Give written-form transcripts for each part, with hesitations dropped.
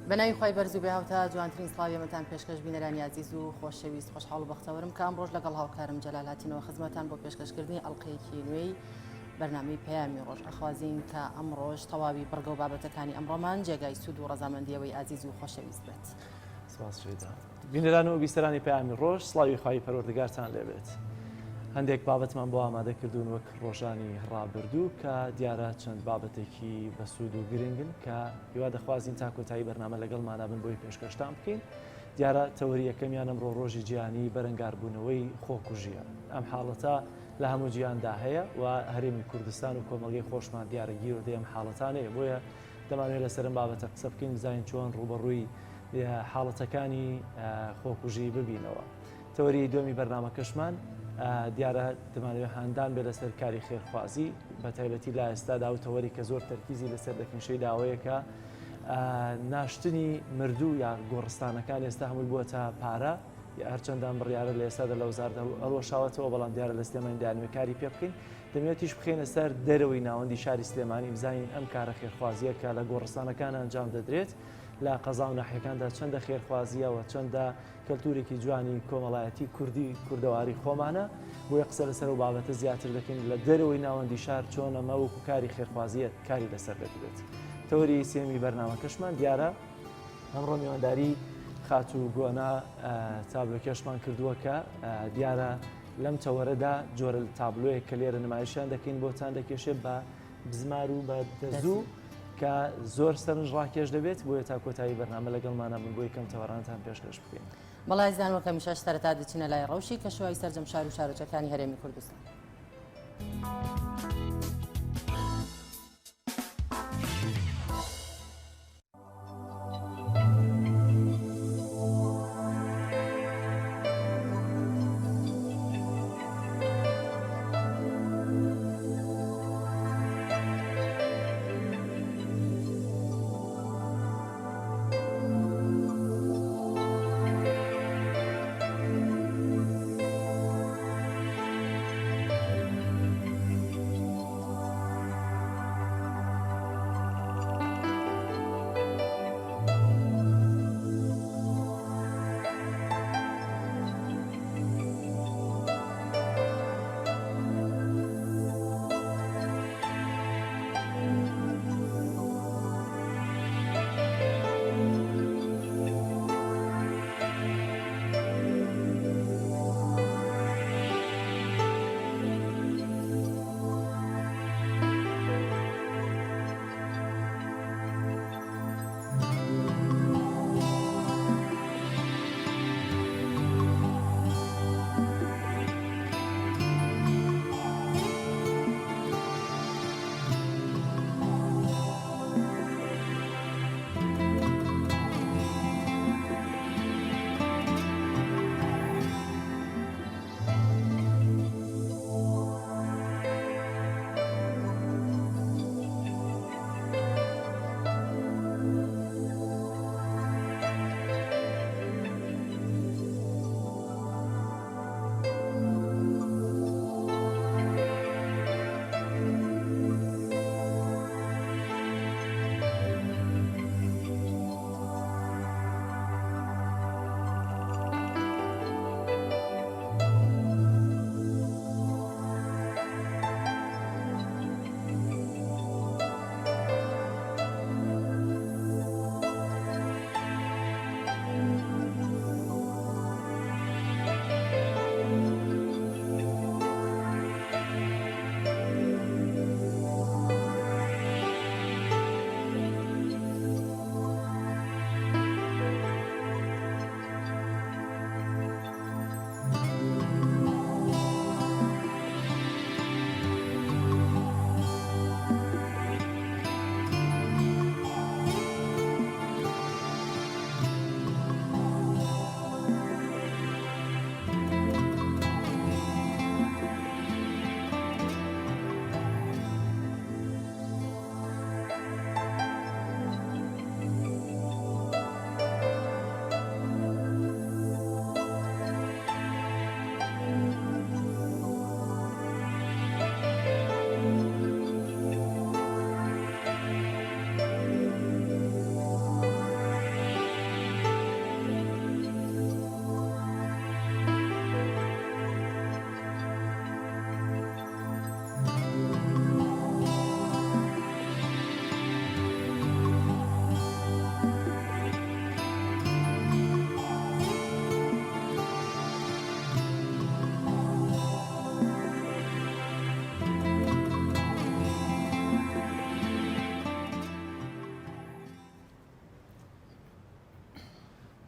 بەناوی خی بەرز و بێهاوتە جوانترین سڵاویەمەتان پێشکەش بینەرانی عزیز و خۆشەویست خۆشحاڵ و بەختەوەرم کە ئەمڕۆژ لەگەڵ هاوکارم جەلال هاتینەوە خزمەتان بۆ پێشکەشکردنی ئەڵقەیەکی نوێی بەرنامەی پەیامی ڕۆژ ئەخوازین کە ئەمڕۆژ تەواوی بڕگە و بابەتەکانی ئەمڕۆمان جێگای سوود و ڕەزامەندیەوەی عزیز و خۆشەویست بێت. بینەران و بیستەرانی پەیامی ڕۆژ سڵاوی خی پەروەردگارتان لێبێت. هەندێک بابەتمان بۆ ئامادە کردوون وەک ڕۆژانی ڕابردوو کە دیارە چەند بابەتێکی بەسوود و گرنگن کە هیوا دەخوازیین تا کۆتایی بەرنامە لەگەڵمانە بن بۆی پێشکەشتان بکەین. دیارە تەوەری یەکەمیان ئەمڕۆ ڕۆژی جیهانی بەرەنگاربوونەوەی خۆکوژیە. ئەم حاڵەتە لە هەموو جیهاندا هەیە و هەرێمی کوردستان و کۆمەڵگەی خۆشمان دیارەگیر و دێم حاڵەتانەیە بۆیە دەمانوێت لەسەرم بابەتە قسە بکەین بزانین چۆن ڕوبەڕووی حاڵەتەکانی خۆکوژی ببینەوە. تەوەری دومی بەرنامەکەشمان دیارە دەمانوێت هاندان بێ لەسەر کاری خێرخوازی بە تایبەتی لا ئێستادا و تەوەری کە زۆر تەرکیزی لەسەر دەکەنشەی داوایەکە ناشتنی مردوو یا گۆڕستانەکان ئێستا هەمووی بووە پارە هەرچەندان بڕیارە لە ئێستادا لە وزاردا ئەڵۆشاوەتەوە بەڵام دیارە لە سلێمانی دانوێکاری پێ بکەین دەمەوێتیش بخێنە سەر دەرەوەی ناوەندی شاری سلێمانی بزانین ئەم کارە خێرخوازیە کە لە گۆڕستانەکان ئەنجام دەدرێت لە قەزا و ناحیەکاندا چەندە خێرخوازیەوە چەندە کەلتورێکی جوانی کۆمەڵایەتی کوردی کوردەواری خۆمانە بۆیە قسە لەسەر و بابەتە زیاتر دەکەین لە دەرەوەی ناوەندی شار چۆن ئەمە وەکو کاری خێرخوازیەت کاری لەسەر دەکرێت. تەوەری سێمی بەرنامەکەشمان دیارە ئەمڕۆ میوانداری خات و گۆنا تابلۆکێشمان کردووە کە دیارە لەم تەوەرەدا جۆرە تابلۆیە کە لێرە نمایشیان دەکەین بۆتان دەکێشێت بە بزمار و بە دەزوو کە زۆر سەرنج ڕاکێش دەبێت بۆیە تا کۆتایی بەرنامە لەگەڵمانە بن بۆی کەم تەوەڕانتان پێشکەش بکەین. بەڵای زانوەکە میشەش سەرەتا دەچینە لای ڕەوشی کە شوای سەرجەم شار و شارۆچەکانی هەرێمی کوردستان.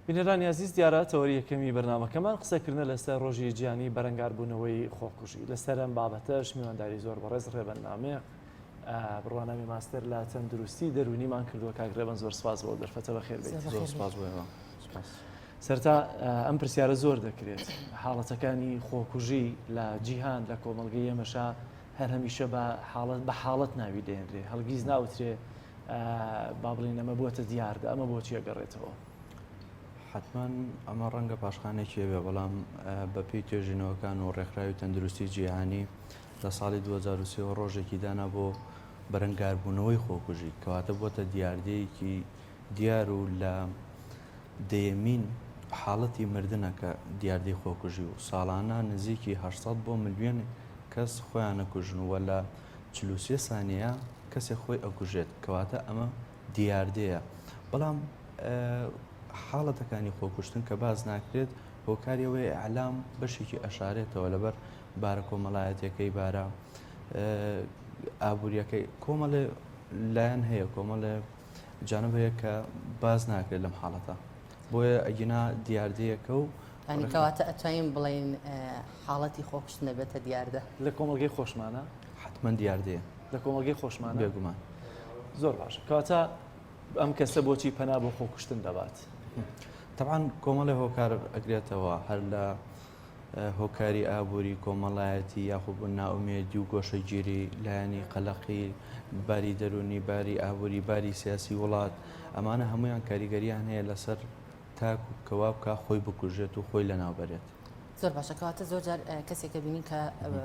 بینەرانی عزیز دیارە تەوەری یەکەمی بەرنامەکەمان قسەکردنە لەسەر ڕۆژی گیانی بەرەنگاربوونەوەی خۆکوژی لەسەر ئەم بابەتەش میوانداری زۆر بەڕێز ڕێبەرنامەیە بڕوانامی ماستەر لە تەندروستی دەرونیمان کردووە کاگرێبن زۆر سپاس بۆ دەرفەتە بەخێر بێت. زۆر سپاس بۆیەوە. سەرتا ئەم پرسیارە زۆر دەکرێت حاڵەتەکانی خۆکوژی لە جیهان لە کۆمەڵگەی ئێمەشا هەر هەمیشە بە حاڵەت ناوی دێنرێ هەڵگیز ناوترێ با بڵین ئەمە بووەتە دیاردە ئەمە بۆ چیە گەڕێتەوە. حتمما ئەمە ڕەنگە پاشخانێکی بێ بەڵام بەپێی توێژینەوەکان و ڕێکخراوی تەندروستی جیهانی لە ساڵی 2023 ڕۆژێکی دانا بۆ بەرەنگاربوونەوەی خۆکوژی کەواتە بۆتە دیاردەیەکی دیار و لە دەیەمین حاڵەتی مردنەکە دیاردەی خۆکوژی و ساڵانە نزیکی 800 بۆ ملیۆن کەس خۆیان نەکوژن وە لە 43 سانیە کەسێک خۆی ئەکوژێت کەواتە ئەمە دیاردەیە بەڵام حاڵەتەکانی خۆکوشتن کە باز ناکرێت هۆکاریەوەی ئەعلام بەشێکی ئەشارێتەوە لەبەر بارە کۆمەڵایەتەکەی بارە ئابوووریەکەی کۆمەڵێ لایەن هەیە کۆمەڵێ جانب هەیە کە باز ناکرێت لەم حاڵەتە بۆیە ئەگینا دیاردەیەکە و کەواتە ئەتوانین بڵین حاڵەتی خۆکوشتن بێتە دیاردە لە کۆمەڵگەی خۆشمانە حتمما دیاردەیە لە کۆمەڵگەی خۆشمانە بێگومان زۆر باشە کەواتە ئەم کەسە بۆچی پەنا بۆ خۆکوشتن دەبات. طبعاً کۆمەڵی هۆکار ئەگرێتەوە هەر لە هۆکاری ئابووری کۆمەڵایەتی یاخود ناومێدی و گۆشەگیری لایەنی قەلەقی باری دەرونی باری ئابووری باری سیاسی وڵات ئەمانە هەمویان کاریگەریان هەیە لەسەر تاک و کەوا بکە خۆی بکوژێت و خۆی لەناوبەرێت. زۆر باشە کەواتە زۆر جار کەسێکە بینین کە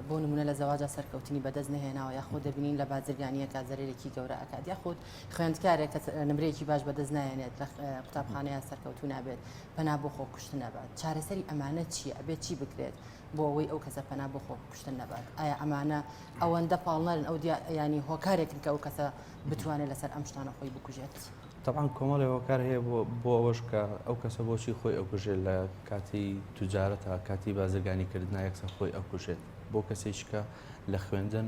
بۆ نمونە لە زەواجە سەرکەوتنی بەدەست نهێناوە یاخود دەبینین لە بازرگانیەکە زەرێکی گەورە ئەکات یاخود خوێندکارێک نمرەیەکی باش بەدەست نایێنێت لە قوتابخانەیە سەرکەوتو نابێت پەنا بۆ خۆکوشتن نەبات چارەسەری ئەمانە چییە ئەبێت چی بکرێت بۆ ئەوەی ئەو کەسە پەنا بۆ خۆکوشتن نەبات ئایا ئەمانە ئەوەندە پاڵنەرن ئەو ینی هۆکارێکن کە ئەو کەسە بتوانێت لەسەر ئەم شتانە خۆی بکوژێت. طبعاً کۆمەڵی هۆکار هەیە بۆ ئەوەش کە ئەو کەسە بۆچی خۆی ئەکوژێت لە کاتی توجارەتە کاتی بازرگانیکردنا یەکسە خۆی ئەکوژێت بۆ کەسێککە لە خوێندن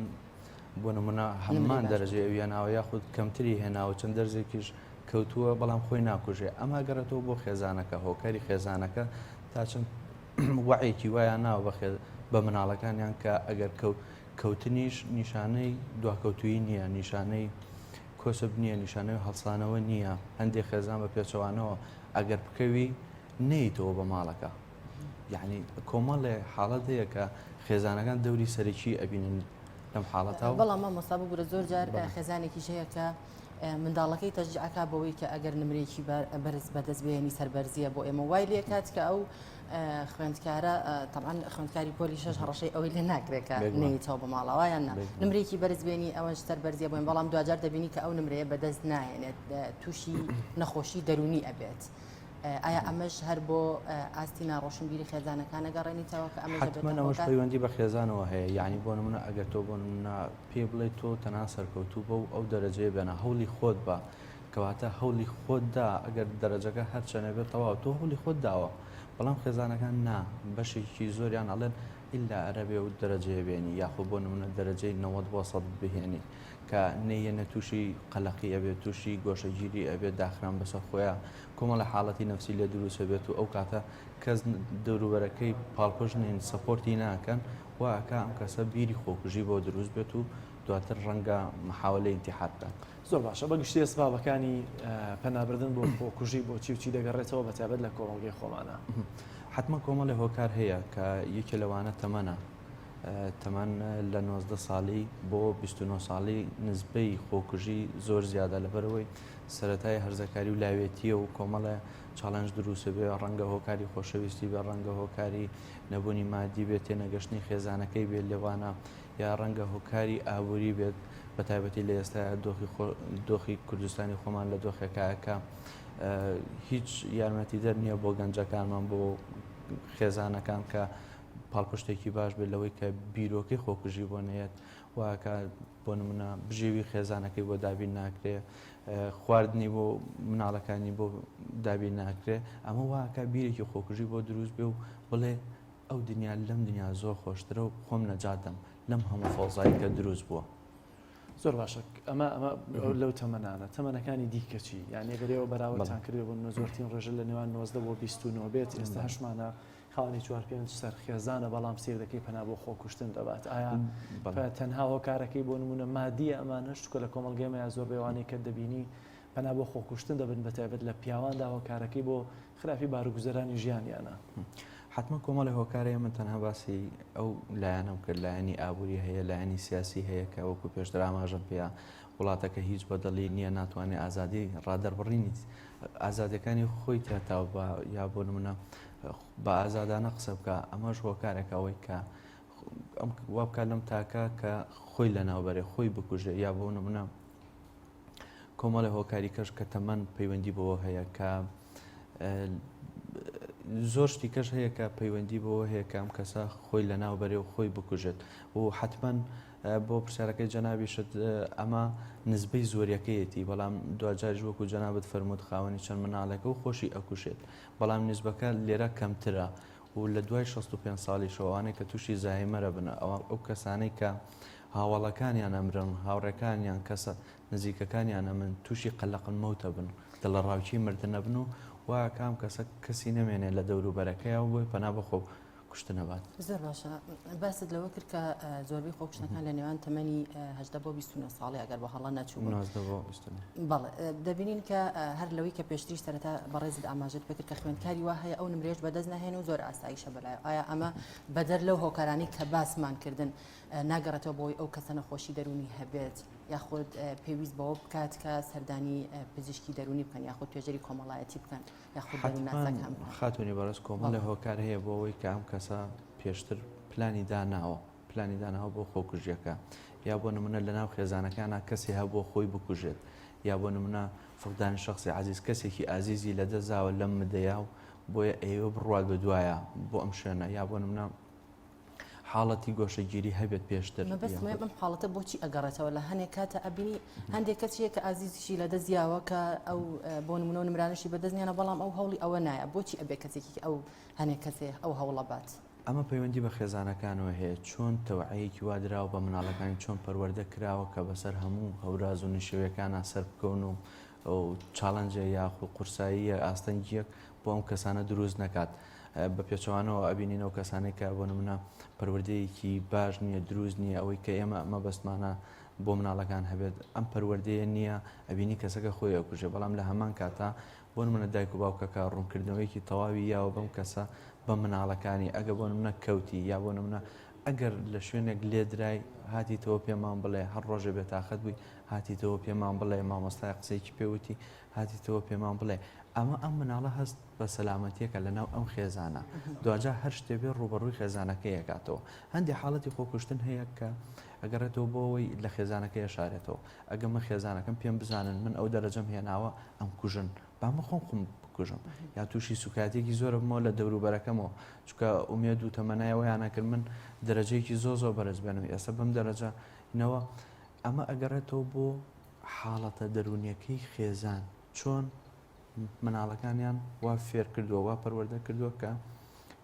بۆ نمونە هەممان دەرەجێ ئەویاناوە یاخود کەمتری هێناوە چەند دەرزێکیش کەوتووە بەڵام خۆی ناکوژێ ئەمە گەڕێتەوە بۆ خێزانەکە هۆکاری خێزانەکە تا چەند وعێکی وایە ناوە بە مناڵەکانیان کە ئەگەر کەوتنیش نیشانەی دواکەوتوی نییە نیشانەی کۆسب نییە نیشانەوە هەڵسانەوە نییە هەندێک خێزان بە پێچەوانەوە ئەگەر بکەوی نەیتەوە بە ماڵەکە یعنی کۆمەڵێ حاڵەت هەیە کە خێزانەکان دەوری سەرەکی ئەبینن لەم حاڵەتەوە بەڵام مامۆستا بگورە زۆر جار خێزانێکیش هەیە کە منداڵەکەی تەشجیعەکە بەوەی کە ئەگەر نمرێکی بەرز بەدەست بێنی سەربەرزیە بۆ ئێمە وای لێ کات کە ئەو خوێندکارە طبعاً خوێندکاری پۆلی شەش هەڕەشەی ئەوەی لێ ناکرێت کە نەیتەوە بە ماڵەوەیان نمرێکی بەرز بێنی ئەوەش سەربەرزیە بۆین بەڵام دوجار دەبینی کە ئەو نمرەیە بەدەست نایێنێت تووشی نەخۆشی دەرونی ئەبێت. ئایا ئەمەش هەر بۆ ئاستی ناڕۆشنبیری خێزانەکان ئەگەڕێنیتەوە کە ئەمەش پەیوەندی بە خێزانەوە هەیە یعنی بۆ نمونە ئەگەر تۆ بۆ نمونە پێ بڵێ تۆ تەنها سەرکەوتوو بە و ئەو دەرەجەیە بێنە هەوڵی خۆت بە کەواتە هەوڵی خۆتدا ئەگەر دەرەجەکە هەر چەنە بێت تەواو تۆ هەوڵی خۆت داوە بەڵام خێزانەکان نا بەشێکی زۆریان ئەڵێن ئللا عەرەبێ و دەرەجەیە بێنی یاخود بۆ نمونە دەرەجەی 90 بۆ 100 بهێنی کە نەیەنە تووشی قەلەقی ئەبێت تووشی گۆشەگیری ئەبێت داخران بەسەر خۆیان کۆمەڵە حاڵەتی نەفسی لێ دروستە بێت و ئەو کاتە کەس دەوروبەرەکەی پاڵپۆشنین سەپۆرتی ناکەن واکە ئەم کەسە بیری خۆکوژی بۆ دروست بێت و دواتر ڕەنگە محاولە ئینتیحار بکەن. زۆر باشە بەگشتی ئەسبابەکانی پەنابردن بۆ خۆکوژی بۆ چی و چی دەگەڕێتەوە بەتابەت لە کۆمەڵگەی خۆمانە حتمما کۆمەڵی هۆکار هەیە کە یەکێ لەوانە تەمەنە تەمەن لە 19 ساڵی بۆ 29 ساڵی نزبەی خۆکوژی زۆر زیادە لەبەرەوەی سەرەتای هەرزەکاری و لاوێتیە و کۆمەڵە چاڵنج دروستە بێ ڕەنگە هۆکاری خۆشەویستی بێ ڕەنگە هۆکاری نەبوونی مادی بێت تێنەگەشتنی خێزانەکەی بێت لێوانە یا ڕەنگە هۆکاری ئابووری بێت بە تایبەتی لە ئێستا دۆخی کوردستانی خۆمان لە دۆخێکایەکە هیچ یارمەتیدەر نییە بۆ گەنجەکانمان بۆ خێزانەکان کە پاڵپشتێکی باش بێت لەوەی کە بیرۆکەی خۆکوژی بۆ نەیەت واکە بۆ نمونە بژێوی خێزانەکەی بۆ دابین ناکرێ خواردنی بۆ مناڵەکانی بۆ دابین ناکرێ ئەمە واکە بیرێکی خۆکوژی بۆ دروست بێ و بڵێ ئەو دنیا لەم دنیا زۆر خۆشترە و خۆم نەجاتم لەم هەموو فۆزایی کە دروست بووە. زۆر باشە ئەمە لەو تەمەنەکانی دیکەچی یعنی ئەگەرەوە بەراوردتان کردێ بۆ زۆرترین ڕێژە لە نێوان 90 بۆ 29 بێت ئێستا هەشمانە خاڵی 4 سەرخێزانە بەڵام سیر دەکەی پەنا بۆ خۆکوشتن دەبات ئایا تەنها هۆکارەکەی بۆ نمونە مادیە ئەمانە شتکە لە کۆمەڵگەمە یا زۆر بێوانەی کە دەبینی پەنا بۆ خۆکوشتن دەبن بەتایبەت لە پیاواندا هۆکارەکەی بۆ خلافی بارگوزەرانی ژیانیانە حتمما کۆمەڵی هۆکارەیە من تەنها باسی ئەو لایەنەم کرد لایەنی ئابووری هەیە لایەنی سیاسی هەیە کە وەکو پێشتر ئاماژەم پێیا وڵاتەکە هیچ بەدەڵی نییە ناتوانێت ئازادی ڕادەربڕینی ئازادەکانی خۆی تێتاو بە یا بۆ نمونە بە ئازادانە قسە بکە ئەمەش هۆکارێکە ئەوەی کە وا بکات لەم تاکە کە خۆی لە ناوبەرێ خۆی بکوژێ یا بۆ نمونە کۆمەڵی هۆکاری کەش کە تەمەەن پەیوەندی بەوە هەیە کە زۆر شتی کەش هەیە کە پەیوەندی بەوە هەیە کە ئەم کەسە خۆی لە ناوبەرێ و خۆی بکوژێت و حتمما بۆ پرسیارەکەی جەنابیشت ئەمە نسبەی زۆریەکەیەتی بەڵام دوجاریش وەکو جەنابەت فەرمووت خاوەنی چەند مناڵێکە و خۆشی ئەکوشێت بەڵام نسبەکە لێرە کەمترە و لە دوای 65 ساڵی شەوانەی کە تووشی زاهیمەرە بن ئەو کەسانەی کە هاوڵەکانیان ئەمرن هاوڕێکانیان کەسە نزیکەکانیان ئەمن تووشی قەلەقن مەوتە بن دڵە ڕاوچی مردنە بن و وا کام کەسی نەمێنێت لە دەوروبەرەکەی و بۆی پەنا بەخۆ کوشتە نەبات زۆر باشە باست لەوە کرد کە زۆربەی خۆکوشتەکان لە نێوان تەمەنی 18 بۆ 29 ساڵی ئەگەر بە هەڵە نەچوو بەڵێ دەبینین کە هەر لەوەی کە پێشتریش سەرەتا بەڕێزت ئاماژت پێکرد کە خوێندکاری وا هەیە ئەو نمرێژ بەدەست نەهێن و زۆر ئاساییشە بەلای ئایا ئەمە بەدەر لەو هۆکارانی کە باسمان کردن ناگەڕێتەوە بۆی ئەو کەسە نەخۆشی دەرونی هەبێت یاخود پێویست بەوە بکات کە سەردانی پزیشکی دەرونی بکەن یاخود توێژەری کۆمەڵایەتی بکەن یاخود دەروناسەکان خاتونی بەڕست کۆمەڵی هۆکار هەیە بۆ ئەوەی کە ئەم کەسە پێشتر پلانی داناوە بۆ خۆکوژیەکە یا بۆ نمونە لە ناو خێزانەکانە کەسی هەبوو خۆی بکوژێت یا بۆ نمونە فقدانی شخصی عزیز کەسێکی ئازیزی لە دەزاوە لەم مدەیا و بۆیە ئێوە بڕوات بە دوایە بۆ ئەم شوێنە یا بۆ نمونە حاڵەتی گۆشەگیری هەبێت پێشتر بەستمە بم حاڵەتە بۆچی ئەگەڕێتەوە لە هەنێک کاتە ئەبینی هەندێک کەسیە کە ئازیزیشی لە دەستیاوە کە ئەو بۆ نمونە و نمرانشی بەدەستنیانە بەڵام ئەو هەوڵی ئەوە نایە بۆچی ئەبێ کەسێکی ئەو هەنێک کەسێ ئەو هەوڵە بات ئەمە پەیوەندی بە خێزانەکانەوە هەیە چۆن تەوعەیەکی وا دراوە بە مناڵەکانی چۆن پەروەردە کراوە کە بەسەر هەموو هەوراز و نشێوەکانە سەر بکەون و چاڵەنجە یاخو قورساییە ئاستەنگیەک بۆ ئەم کەسانە دروست نەکات بە پێچەوانەوە ئەبینینەوە کەسانێک کە بۆ نمونە پەروەردەیەکی باش نییە دروست نییە ئەوەی کە ئێمە مەبەستمانە بۆ مناڵەکان هەبێت ئەم پەروەردەیە نییە ئەبینی کەسەکە خۆی ئەکوژێ بەڵام لە هەمان کاتا بۆ نمونە دایک و باوکەکە ڕوونکردنەوەیکی تەواوی یاوە بەم کەسە بە مناڵەکانی ئەگە بۆ نمونە کەوتی یا بۆ نمونە ئەگەر لە شوێنێک لێدرای هاتیتەوە پێمان بڵێ هەر ڕۆژێ بێتاقەت بووی هاتیتەوە پێمان بڵێ مامۆستای قسەیەکی پێوتی هاتیتەوە پێمان بڵێ ئەمە ئەم مناڵە هەست بە سەلامەتیەکە لەناو ئەم خێزانە دوجا هەر شتێ بێ ڕوبەڕووی خێزانەکەی یەکاتەوە هەندێک حاڵەتی خۆکوشتن هەیە کە ئەگەڕێتەوە بۆەوەی لە خێزانەکەی شارێتەوە ئەگەمە خێزانەکەم پێم بزانن من ئەو دەرەجەم هێناوە ئەم کوژن بامە خۆم بکوژم یا تووشی سوکاتێکی زۆر بمەوە لە دەوروبەرەکەمەوە چکە ئومێد و تەمەنایەوەیانە کرد من دەرەجەیەکی زۆر بەرز بێنم ئێستا بەم دەرەجەنەوە ئەمە ئەگەڕێتەوە بۆ حاڵەتە دەرونیەکەی خێزان چۆن مناڵەکانیان وا فێر کردووە وا پەروەردە کردووە کە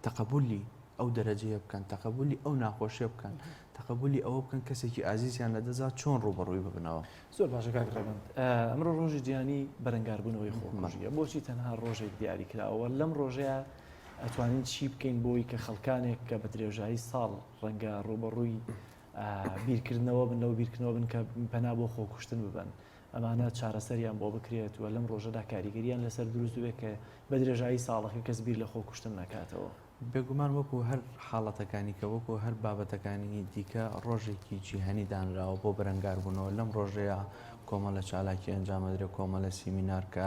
تەقەبولی ئەو دەرەجەیە بکەن تەقەبولی ئەو ناخۆشیە بکەن تەقەبولی ئەوە بکەن کەسێکی ئازیزیان لە دەزات چۆن ڕوبەڕووی ببنەوە زۆر باشە کاکڕێبند ئەمڕۆ ڕۆژی جیهانی بەرەنگاربوونەوەی خۆکوژیە بۆچی تەنها ڕۆژێک دیاری کراوە لەم ڕۆژەیە ئەتوانین چی بکەین بۆی کە خەڵکانێک کە بە درێژایی ساڵ ڕەنگە ڕوبەڕووی بیرکردنەوە بن لەو بیرکردنەوە بن کە پەنا بۆ خۆکوشتن ببن ئەمانە چارەسەریان بۆ بکرێتوە لەم ڕۆژەدا کاریگەریان لەسەر دروست بێت کە بە درێژایی ساڵەکە کەس بیر لە خۆکوشتن نکاتەوە بێگومان وەکو هەر حاڵەتەکانی کە وەکو هەر بابەتەکانی دیکە ڕۆژێکی جیهانی دانراوە بۆ بەرەنگاربوونەوە لەم ڕۆژەیە کۆمەڵە چالاکی ئەنجامەدرێ کۆمەڵە سیمینار کە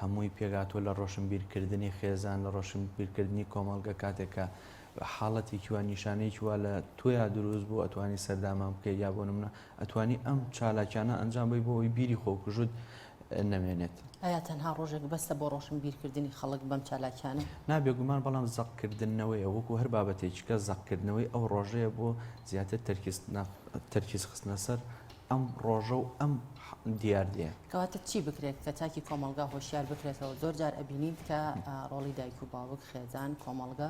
هەمووی پێگاتوە لە ڕۆشنبیرکردنی خێزان لە ڕۆشنبیرکردنی کۆمەڵگە کاتێکە حاڵەتێکی وا نیشانەیەکی وا لە تۆیا دروست بوو ئەتوانی سەردامان بکەیت یا بۆ نمونە ئەتوانی ئەم چالاکیانە ئەنجام بی بۆەوەی بیری خۆکوژود نەمێنێت ئایا تەنها ڕۆژێک بەستە بۆ ڕۆشنبیرکردنی خەڵک بەم چالاکیانە نابێگومان بەڵام زەقکردنەوەی وەکو هەر بابەتێکی کە زەقکردنەوەی ئەو ڕۆژەیە بۆ زیاتر تەرکیز خستنە سەر ئەم ڕۆژە و ئەم دیار دیە. کەواتە چی بکرێت کە تاکی کۆمەلگا هۆشیار بکرێتەوە زۆر جار ئەبینیت کە ڕۆڵی دایک و باوک خێزان کۆمەلگا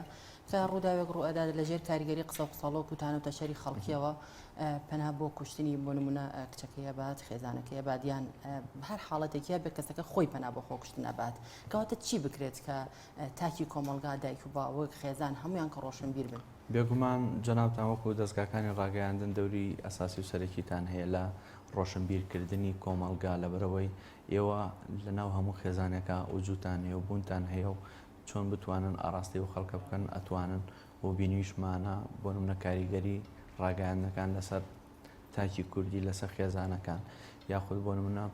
کە ڕووداوێک ڕوئەدا لەژێر کاریگەری قسە و قسەڵۆ و کوتان و تەشەری خەڵکیەوە پەنا بۆ کوشتنی بۆ نمونە کچەکەیە بات خێزانەکەیە بادیان هەر حاڵەتێکیە بێ کەسەکە خۆی پەنا بۆ خۆ کوشتنە بات کەواتە چی بکرێت کە تاکی کۆمەلگا دایک و باوک خێزان هەمویان کە ڕۆشنبیر بن. بێگومان جەنابتان وەکو دەستگاکانی ڕاگەیاندن دەوری ئەساسی و سەرەکیتان هەیە لە ڕۆشنبیرکردنی کۆمەلگا لەبەرەوەی ئێوە لەناو هەموو خێزانێکە وجوتان هەیە و بوونتان هەیە و چۆن بتوانن ئاراستی و خەڵکە بکەن ئەتوانن بۆ بینیشمانە بۆ نمونە کاریگەری ڕاگەیاندنەکان لەسەر تاکی کوردی لەسەر خێزانەکان یاخود بۆ نمونە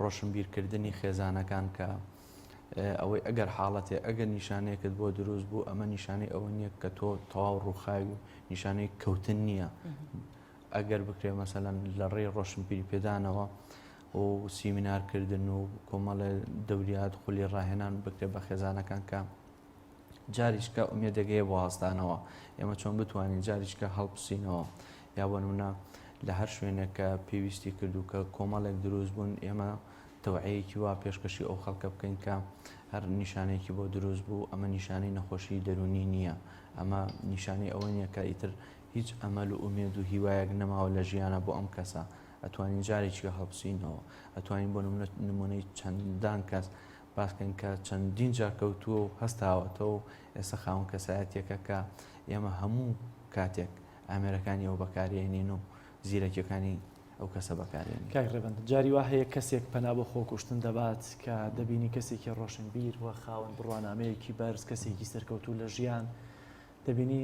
ڕۆشنبیرکردنی خێزانەکان کە ئەوەی ئەگەر حاڵەتێ ئەگەر نیشانەیەکت بۆ دروست بوو ئەمە نیشانەی ئەوە نییە کە تۆ تەواو ڕووخاوی و نیشانەی کەوتن نییە. ئەگەر بکرێ مەسەلەن لە ڕێی ڕۆشنبیری پێدانەوە و سیمینارکردن و کۆمەڵێ دەوریات خولی ڕاهێنان بکرێ بە خێزانەکان کە جاریشکە ئومێدەگەیە بۆ هەستانەوە ئێمە چۆن بتوانین جاریشکە هەڵبسینەوە یا بۆ نمونە لە هەر شوێنێک کە پێویستی کردو کە کۆمەڵێک دروست بوون ئێمە تەوعەیەکی وا پێشکەشی ئەو خەڵکە بکەین کە هەر نیشانێکی بۆ دروست بوو ئەمە نیشانەی نەخۆشی دەرونی نییە ئەمە نیشانەی ئەوە نییە کە ئیتر هیچ ئەمەل و ئومێد و هیوایەک نەماوە لە ژیانە بۆ ئەم کەسە ئەتوانین جارێکی هەڵبسینەوە ئەتوانین بۆ نمونەی چەندان کەس باسکەین کە چەندین جار کەوتووە و هەستاوەتەوە و ئێستا خاوەن کەسایەتێکە کە ئێمە هەموو کاتێک ئامێرەکانی ئەو بەکارێنین و زیرەکیەکانی ئەو کەسە بەکارێنین. کاک ڕێبەند جاری وا هەیە کەسێک پەنا بۆ خۆکوشتن دەبات کە دەبینی کەسێکی ڕۆشنبیر وە خاوەن بڕوانامەیەکی بەرز کەسێکی سەرکەوتوو لە ژیان دەبینی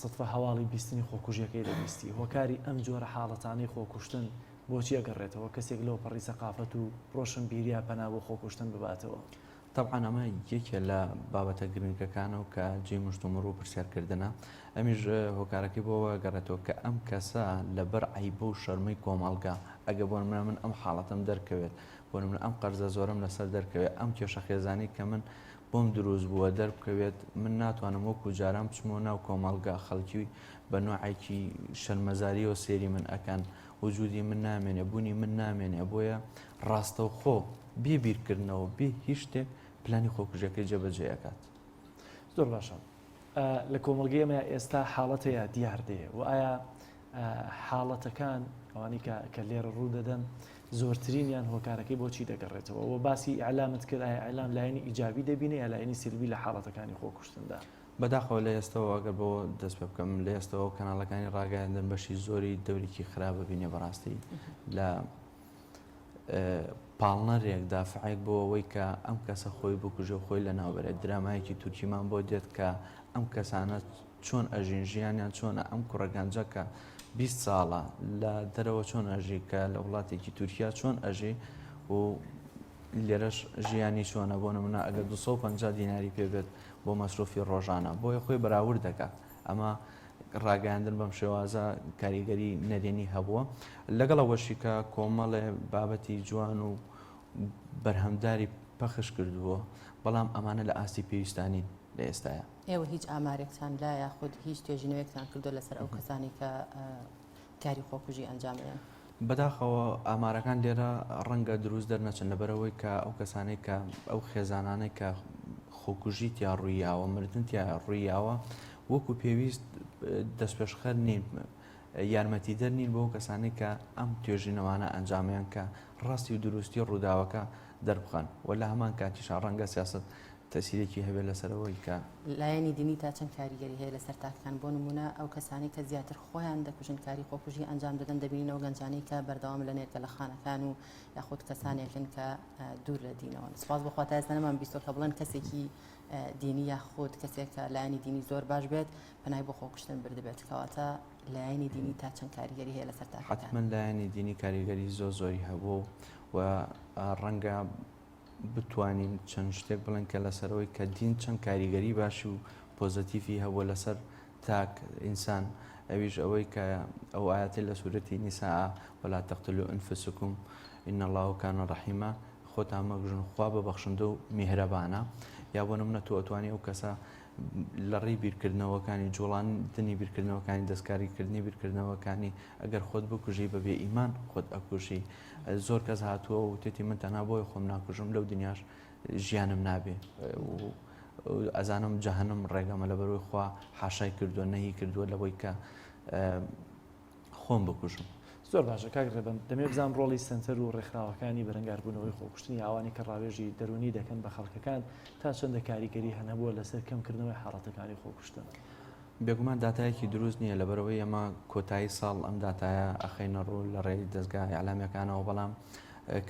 سەدفە هەواڵی بیستنی خۆکوژیەکەی دەبیستی هۆکاری ئەم جۆرە حاڵەتانەی خۆکوشتن بۆچی ئەگەڕێتەوە کەسێک لەو پەڕی سەقافەت و ڕۆشنبیریە پەنا بۆ خۆکوشتن بباتەوە. طبعا ئەمە یەکێ لە بابەتە گرنگەکانە و کە جێ مشتومڕ و پرسیارکردنە ئەمیش هۆکارەکەی بۆەوە گەڕێتەوە کە ئەم کەسە لەبەر عیبە و شەرمەی کۆمەڵگا ئەگە بۆ من ئەم حاڵەتم دەرکەوێت بۆ من ئەم قەرزە زۆرم لەسەر دەرکەوێت ئەم کێشە خێزانی کە من بۆم دروست بووە دەربکەوێت من ناتوانم وەکو جاران بچمەوە ناو کۆمەڵگا خەڵکی بە نوعێکی شەرمەزاریەوە سێری من ئەکەن وجودی من نامێنێ بوونی من نامێنێ بۆیە ڕاستەوخۆ بێبیرکردنەوە بێ هیچ شتێک پلانی خۆکوژەکەی جێبەجێەکات. زۆر باشە لە کۆمەڵگەیەمە ئێستا حاڵەتەیە دیاردەیە و ئایا حاڵەتەکان ئەوانی کە لێرە ڕوو دەدەن زۆرترینیان هۆکارەکەی بۆچی دەگەڕێتەوە و باسی ئەعلامت کرد ئەعلام لایەنی ئیجابی دەبینێ یا لایەنی سلبی لە حاڵەتەکانی خۆکوشتندا. بەداخەوە لە ئێستەوە ئەگەر بۆ دەست پێ بکەم لە ئێستەوە کەناڵەکانی ڕاگەیاندن بەشی زۆری دەوریکی خراپە بینێ بەڕاستی لە پاڵنەرێک دافعێک بۆ ئەوەی کە ئەم کەسە خۆی بکوژە و خۆی لە ناوبەرێت درامایەکی تورکیمان بۆ دێت کە ئەم کەسانە چۆن ئەژین ژیانیان چۆنە ئەم کوڕەگەنجە کە 20 ساڵە لە دەرەوە چۆن ئەژی کە لە وڵاتێکی تورکیا چۆن ئەژی و لێرەش ژیانی چۆنە بۆ نمونە ئەگەر 250 دیناری پێبێت بۆ مەسروفی ڕۆژانە بۆیە خۆی بەراورد دەکات ئەمە ڕاگەیاندن بەم شێوازە کاریگەری نەرێنی هەبووە لەگەڵ ئەوەشی کە کۆمەڵێ بابەتی جوان و بەرهەمداری پەخش کردووە بەڵام ئەمانە لە ئاستی پێویستانی لە ئێستاە. ئێوە هیچ ئامارێکتان لا یاخود هیچ توێژینەوەیەکتان کردو لەسەر ئەو کەسانی کە کاری خۆکوژی ئەنجامەیەن؟ بەداخەوە ئامارەکان لێرە ڕەنگە دروست دەرنەچن لەبەرەوەی کە ئەو کەسانەی کە ئەو خێزانانەی کە خۆکوژی تیا ڕوویاوە مردن تیا ڕوویاوە وەکو پێویست دەستپێشخەر نین یارمەتی دەرنین بۆ کەسانی کە ئەم توێژینەوانە ئەنجامیان کە ڕاستی و دروستی ڕووداوەکە دەربخەن و لە هەمان کاتیشان ڕەنگە سیاست تەسیرێکی هەبێت لەسەرەوەی کە لایەنی دینی تا چەند کاریگەری هەیە لەسەر تاکەکان بۆ نمونە ئەو کەسانی کە زیاتر خۆیان دەکوژن کاری خۆکوژی ئەنجام دەدەن دەبینەوە گەنجانەی کە بەردەوام لە نێرگە لە خانەکان و یاخود کەسانێکن کە دوور لە دینەوە سپاس بخوا تا ئێستا نەمان بیستۆ کە بڵێن کەسێکی دینی یاخود کەسێک کە لایەنی دینی زۆر باش بێت پەنای بۆ خۆکوشتن بردبێت کەواتە لایەنی دینی تا چەند کاریگەری هەیە لەسەر تاکەکان؟ حتمما لایەنی دینی کاریگەری زۆری هەبوو و ڕەنگە بتوانین چەند شتێک بڵێن کە لەسەرەوەی کە دین چەند کاریگەری باشی و پۆزتیفی هەبووە لەسەر تاک ئینسان ئەویش ئەوەی کە ئەو ئاەتی لە سوورەتی نیساء ولا تقتلوا أنفسكم إن الله كان رحيما خۆتان مەگژن خوا بەبەخشندە و میهرەبانە یا بۆ نمونە تۆ ئەتوانی ئەو کەسە لە ڕێی بیرکردنەوەکانی جوڵاندنی بیرکردنەوەکانی دەستکاریکردنی بیرکردنەوەکانی ئەگەر خۆت بکوژی بەبێ ئیمان خۆت ئەکوژی. زۆر کەس هاتووە و تێتی من تەنها بۆی خۆم ناکوژم لەو دنیاش ژیانم نابێ ئەزانم جەهەنم ڕێگەمە لە بەرەوەی خوا حاشای کردووە نەهی کردووە لەوەی کە خۆم بکوژم. زۆر باشە کاک ڕێبەن دەمێ بزانام ڕۆڵی سنتەر و ڕێکخراوەکانی بەرەنگاربوونەوەی خۆکوشتنی ئەوانی کە ڕاوێژی دەرونی دەکەن بە خەڵکەکان تا چەندە کاریگەری هەنەبووە لەسەر کەمکردنەوەی حاڵەتەکانی خۆکوشتن. بێگومان داتایەکی دروست نییە لەبەرەوەی ئەمە کۆتایی ساڵ ئەم داتایە ئەخەینە ڕوو لە ڕێی دەستگای ئەعلامیەکانەوە بەڵام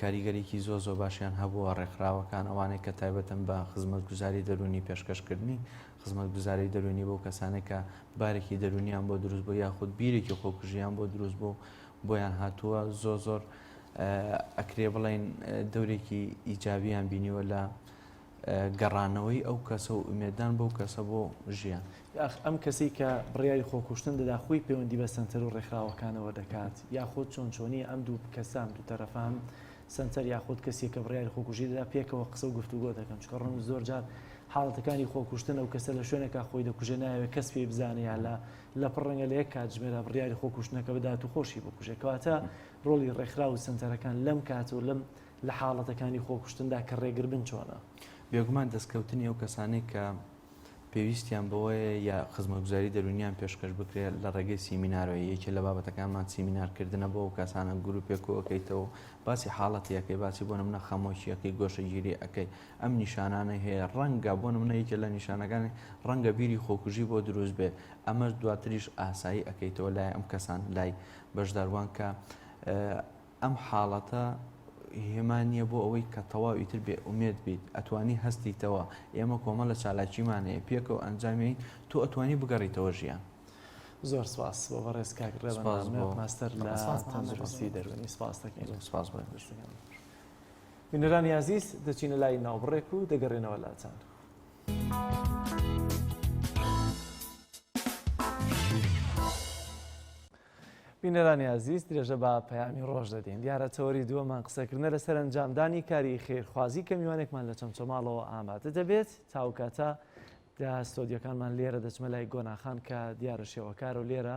کاریگەریکی زۆر باشیان هەبووە ڕێکخراوەکان ئەوانەی کە تایبەتن بە خزمەتگوزاری دەرونی پێشکەشکردنی خزمەتگوزاری دەرونی بۆ کەسانێک کە بارێکی دەرونیان بۆ دروست بۆ یاخود بیرێکی خۆکوژیان بۆ دروست بوو بۆیان هاتووە زۆر ئەکرێ بڵێن دەورێکی ئیجابیان بینیوە لە گەڕانەوەی ئەو کەسە و ئومێدان بەو کەسە بۆ ژیان. ئەم کەسی کە بڕیاری خۆکوشتن دەدا خۆی پەیوەندی بە سنتەر و ڕێکخراوەکانەوە دەکات یاخود چۆنی ئەم دوو کەسان دوو تەرەفان سنتەر یاخود کەسی کە بڕیاری خۆکوژی دەدا پێکەوە قسە و گفتوگۆ دەکەن چکە ڕەنگ زۆر جار حاڵەتەکانی خۆکوشتن ئەو کەسە لە شوێنێکا خۆی دەکوژێ ناوێت کەس پێی بزانێ یا لە پڕەنگە لە یەک کاتژمێرە بڕیاری خۆکوشتنەکە بدات و خۆشی بکوژێت کەواتە ڕۆڵی ڕێکخراو و سنتەرەکان لەم کات و لە حاڵەتەکانی خۆکوشتندا کە ڕێگر بن چۆنە. بێگومان دەستکەوتنی ئەو کەسانەی کە پێویستیان بەوەیە یا خزمەتگوزاری دەرونیان پێشکەش بکرێت لە ڕێگەی سیمینارەوەی یەکێ لە بابەتەکانمان سیمینارکردنە بۆ ئەو کەسانە گروپێکەوە ئەەکەیتەوە باسی حاڵەتیەکەی باسی بۆ نمونە خەمۆشیەکەی گۆشەگیری ئەەکەی ئەم نیشانانە هەیە ڕەنگە بۆ نمونە یەکێ لە نیشانەکانی ڕەنگە بیری خۆکوژی بۆ دروست بێ ئەمەش دواتریش ئاسایی ئەەکەیتەوە لای ئەم کەسان لای بەشداروان کە ئەم حاڵەتە هێمانە بۆ ئەوەی کە تەواو ئیتر بێ ئومێد بیت ئەتوانی هەستیتەوە ئێمە کۆمە لە چالاکیمانەیە پێکەوە ئەنجامین تو ئەتوانی بگەڕیتەوە ژیان. زۆر سپاس بۆ بەڕێز کاک ڕێبەن ماستەر لە تەندروستی دەرونی سپاس دەکەین. سپاس بۆ بینەرانی عزیز دەچینە لای ناوبڕێک و دەگەڕێنەوە لاتان. بینەرانی عزیز درێژە بە پەیامی ڕۆژ دەدەین دیارە تەوەری دووەمان قسەکردنە لەسەر ئەنجامدانی کاری خێرخوازی کە میوانێکمان لە چەمچەماڵەوە ئامادە دەبێت تاوکاتە ستۆدیۆکانمان لێرە دەچمە لای گۆناخان کە دیارە شێوەکار و لێرە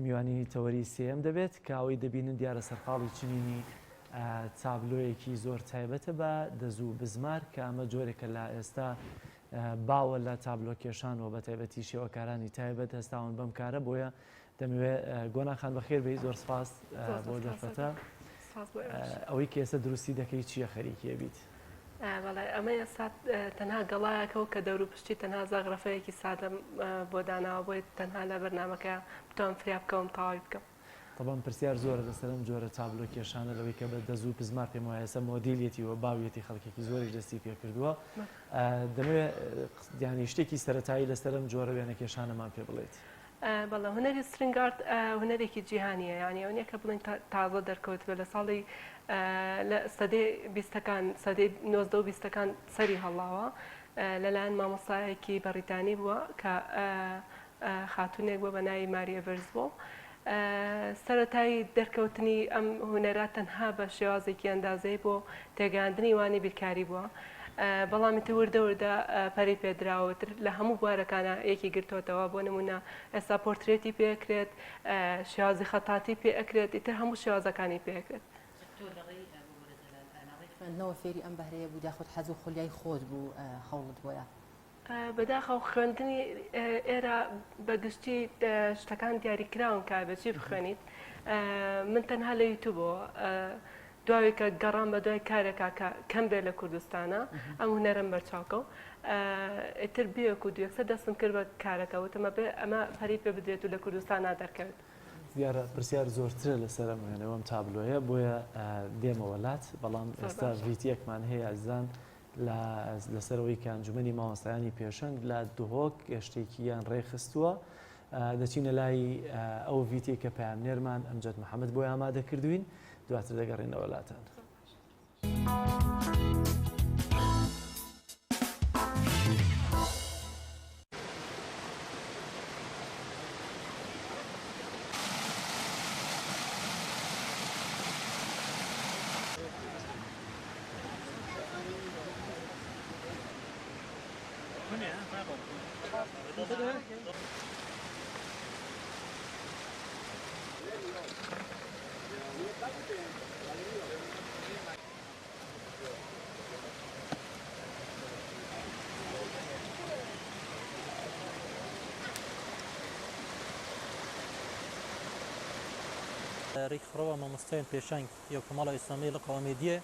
میوانی تەوەری سێم دەبێت کاوەی دەبینن دیارە سەرقاڵی چنینی چابلۆیەکی زۆر تایبەتە بە دەزوو بزمار کە ئەمە جۆرێکە لە ئێستا باوە لە تابلۆ کێشان و بە تایبەتی شێوەکارانی تایبەت هەستاون بەم کارە بۆیە دەمەوێت گۆناخان بەخێر بێت زۆر سپاس بۆ دەفەتە ئەوەی کە ئێستا دروستی دەکەی چییە خەریکیە بیت؟ بەڵێ ئەمە ئێستا تەنها گەڵایەکەەوە کە دەور و پشتی تەنها زەغرەفەیەکی سادەم بۆ داناوە بۆی تەنها لە بەرنمەکە بتوان فریا بکەم تاوای بکەم. طبعا پرسیار زۆرە لەسەرم جۆرە تابلۆ کێشانە لەوەی کە بە دەزوو پزمار پێم وایە ئێستا مۆدیلەتی و باویەتی خەڵکێکی زۆری دەستی پێ کردووە دەمەوێت دیانی شتێکی سەرەتایی لەسەرم جۆرە وێنە کێشانەمان پێ بڵێت. بەڵێ هونەری سترنگارد هونەرێکی جیهانیە یعنی ئەوەیە کە بڵین تازە دەرکەوت بێ لە ساڵی لە سەدەی 20ەکان سەدەی 90 و 20ەکان سەری هەڵاوە لەلایەن مامۆستایەکی بەریتانی بووە کە خاتونێک بووە بە ناوی ماریە ڤەرزبۆ. سەرەتایی دەرکەوتنی ئەم هونەرات تەنها بە شێوازێکی ئەندازەی بۆ تێگەاندنی وانی بیرکاری بووە. بەڵامی وردە وردە پەری پێدراوەتر لە هەموو بوارەکانە یەکی گرتوتەوە بۆ نمونە ئێستا پۆرترێتی پێکرێت شێوازی خەتاتی پێ ئەکرێت ئیتر هەموو شێوازەکانی پێکرێت. خوێندنەوە فێری ئەم بەهرەیە بوو داخۆت حەز و خۆلیای خۆت بوو هەوڵت بۆیە؟ بەداخەو خوێندنی ئێرە بەگشتی شتەکان دیاریکراون کابێکی بخوێنیت من تەنها لە یوتیوبەوە دوای کە گەڕام بە دوای کارێکا کە کەم بێ لە کوردستانە ئەم هونەرم بەرچاوکە و ئیتر بیەک و دوێکسە دەستم کرد بە کارەکە وتمە بێ ئەمە پەری پێ بدرێت و لە کوردستانە دەرکەوێت. دیارە پرسیار زۆرترە لەسەر ئەم تابلۆیە بۆیە دێمەوەلات بەڵام ئێستا ڤیدیۆکمان هەیە ئازان لەسەرەوەی کە ئەنجومەنی مامۆستایانی پێشەنگ لە دوهۆک گەشتێکیان ڕێخستووە دەچینە لای ئەو ڤیدیۆ کە پەیامنێرمان ئەمجەد محەممەد بۆی ئامادە کردوین دواتر دەگەڕێنەوە لاتان. ریخروا مامۆستایان پێشنگ یا کۆمەڵە ئیسلامی لە قەوەمیدیە